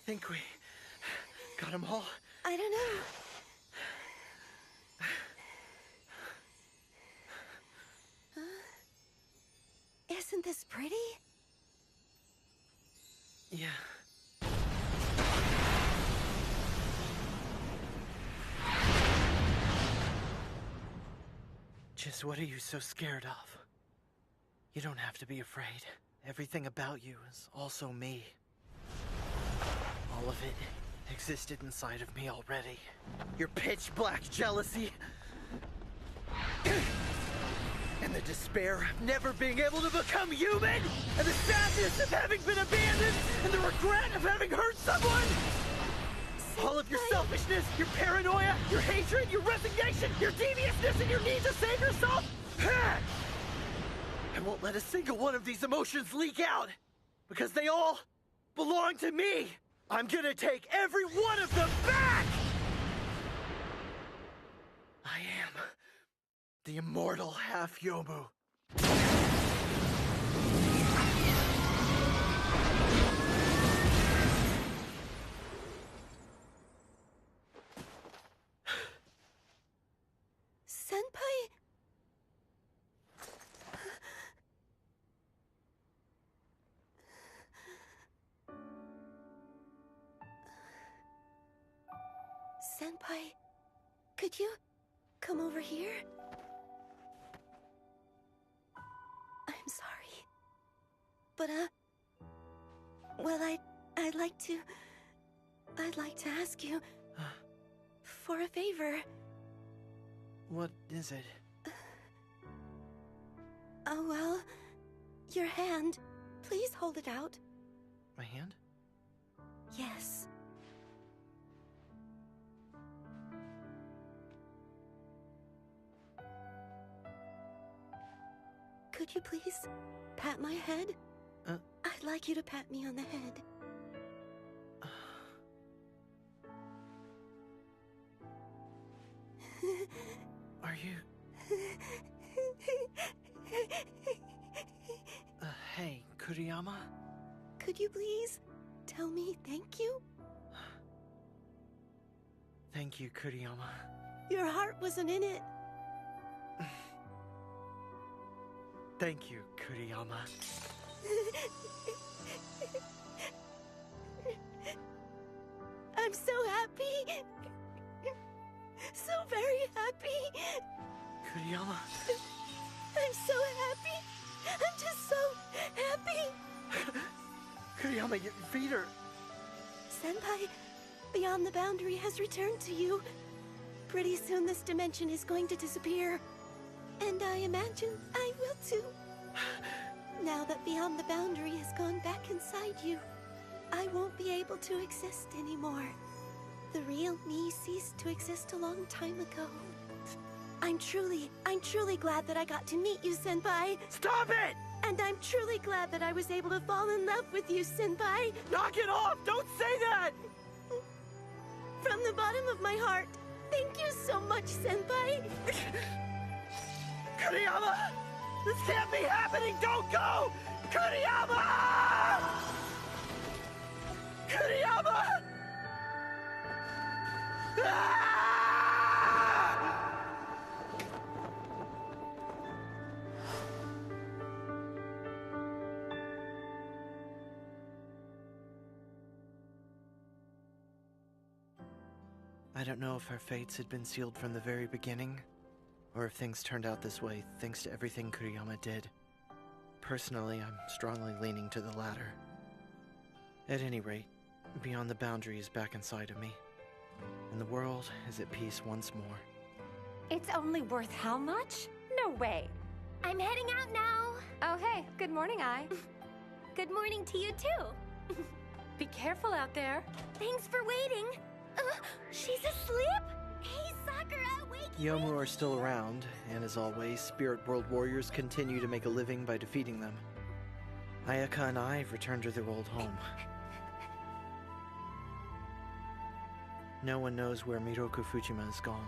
Think we got them all? I don't know. Isn't this pretty? Yeah. Just what are you so scared of? You don't have to be afraid. Everything about you is also me. All of it existed inside of me already. Your pitch black jealousy. And the despair of never being able to become human. And the sadness of having been abandoned. And the regret of having hurt someone. All of your selfishness, your paranoia, your hatred, your resignation, your deviousness, and your need to save yourself. I won't let a single one of these emotions leak out. Because they all belong to me. I'm gonna take every one of them back! I am the immortal half Yomu. Senpai? Senpai, could you come over here? I'm sorry. But, well, I'd like to ask you for a favor. What is it? Oh, well, your hand. Please hold it out. My hand? Yes. Could you please pat my head? I'd like you to pat me on the head. Are you... Hey, Kuriyama? Could you please tell me thank you? Thank you, Kuriyama. Your heart wasn't in it. Thank you, Kuriyama. I'm so happy. So very happy. Kuriyama. I'm so happy. I'm just so happy. Kuriyama, your feet are... Senpai, Beyond the Boundary has returned to you. Pretty soon this dimension is going to disappear. And I imagine I will too. Now that Beyond the Boundary has gone back inside you, I won't be able to exist anymore. The real me ceased to exist a long time ago. I'm truly glad that I got to meet you, Senpai. Stop it! And I'm truly glad that I was able to fall in love with you, Senpai. Knock it off! Don't say that! From the bottom of my heart, thank you so much, Senpai. Kuriyama! This can't be happening! Don't go! Kuriyama! Kuriyama! Ah! I don't know if our fates had been sealed from the very beginning, or if things turned out this way thanks to everything Kuriyama did. Personally, I'm strongly leaning to the latter. At any rate, Beyond the Boundary is back inside of me, and the world is at peace once more. It's only worth how much? No way. I'm heading out now. Oh, hey, good morning, Ai. Good morning to you, too. Be careful out there. Thanks for waiting. She's asleep? Hey, Sakura, wake me! Yomu are still around, and as always, Spirit World warriors continue to make a living by defeating them. Ayaka and I have returned to their old home. No one knows where Miroku Fujima has gone.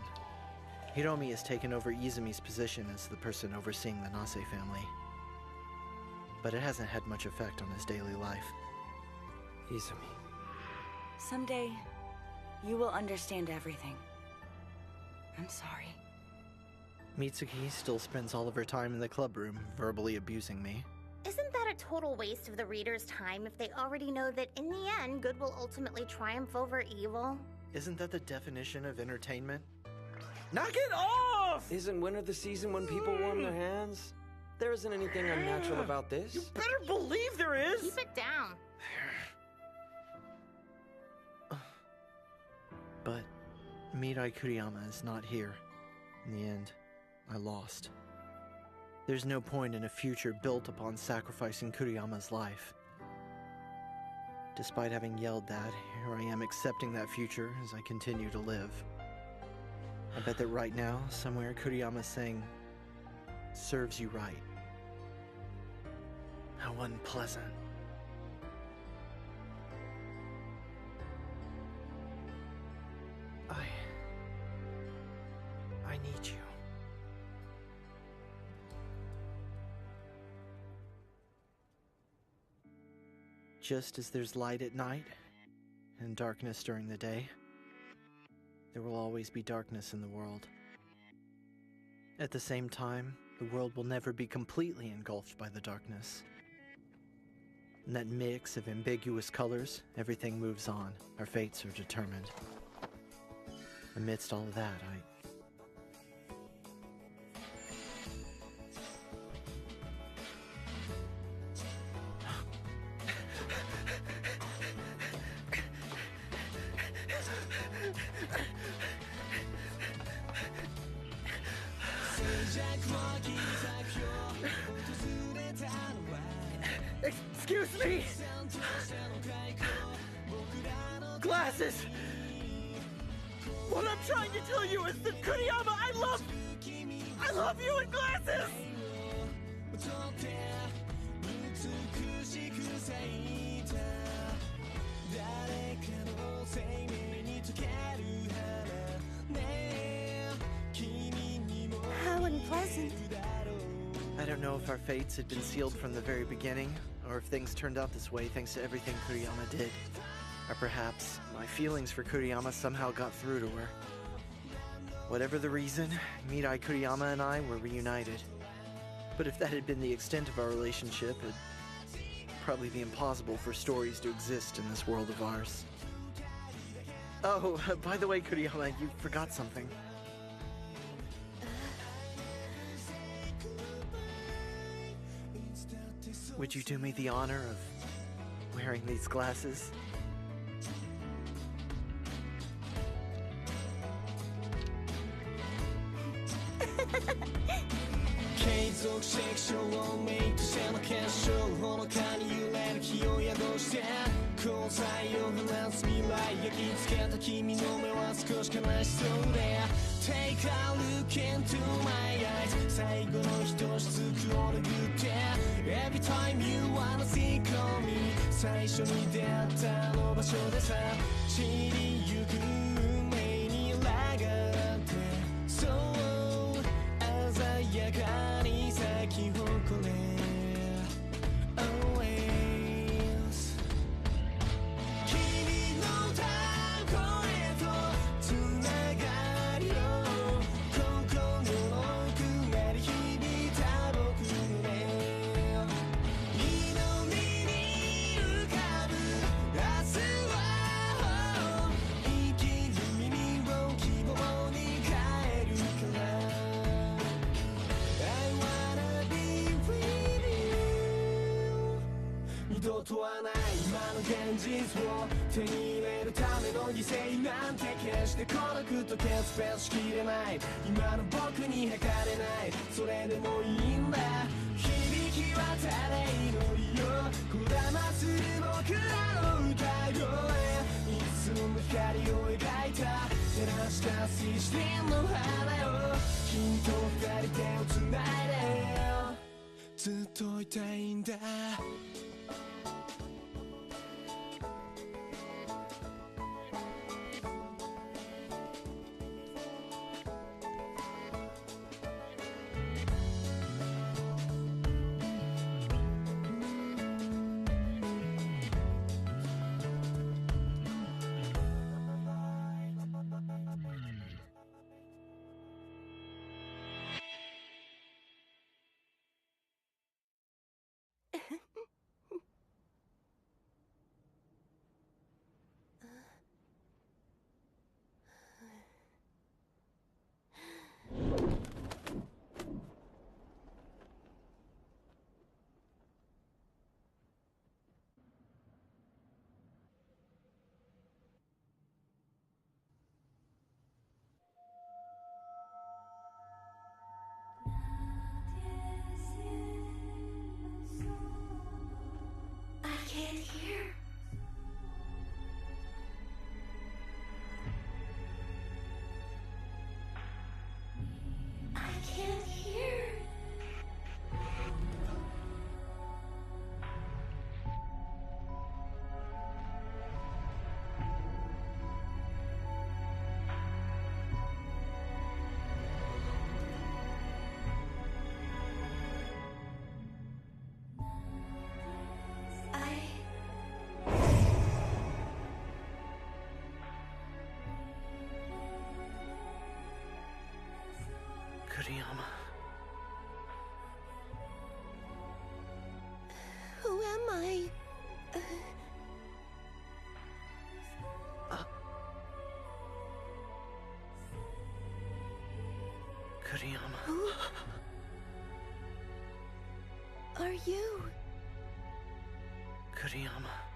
Hiromi has taken over Izumi's position as the person overseeing the Nase family. But it hasn't had much effect on his daily life. Izumi. Someday, you will understand everything. I'm sorry. Mitsuki still spends all of her time in the club room, verbally abusing me. Isn't that a total waste of the reader's time if they already know that in the end, good will ultimately triumph over evil? Isn't that the definition of entertainment? Knock it off! Isn't winter the season when people warm their hands? There isn't anything unnatural about this. You better believe there is! Keep it down. But Mirai Kuriyama is not here. In the end, I lost. There's no point in a future built upon sacrificing Kuriyama's life. Despite having yelled that, here I am accepting that future as I continue to live. I bet that right now, somewhere Kuriyama's saying, "Serves you right." How unpleasant. I need you. Just as there's light at night and darkness during the day, there will always be darkness in the world. At the same time, the world will never be completely engulfed by the darkness. In that mix of ambiguous colors, everything moves on. Our fates are determined. Amidst all of that, Excuse me! Glasses! What I'm trying to tell you is that Kuriyama, I love you in glasses! wasn't... I don't know if our fates had been sealed from the very beginning, or if things turned out this way thanks to everything Kuriyama did. Or perhaps my feelings for Kuriyama somehow got through to her. Whatever the reason, Mirai Kuriyama and I were reunited. But if that had been the extent of our relationship, it'd probably be impossible for stories to exist in this world of ours. Oh, by the way, Kuriyama, you forgot something. Would you do me the honor of wearing these glasses? Take a look into my eyes 最後の一つくを拭って Every time you wanna think of me 最初に出会ったあの場所でさ散りゆく運命に抗ってそう鮮やかに咲き誇れ Always 君の歌声とつながりを心の奥なり響いた僕の目祈りに浮かぶ明日は生きる意味を希望に変えるから I wanna be with you 二度とはない今の現実を手に入れるための犠牲なんて決して孤独と決別しきれない今の僕に測れないそれでもいいんだ響き渡れ祈りよこだまする僕らの歌声いつもの光を描いた照らした水晶の花よ君と二人手をつないでずっといたいんだI can't hear. I can't hear. Kuriyama. Who am I? Kuriyama. Who are you? Kuriyama.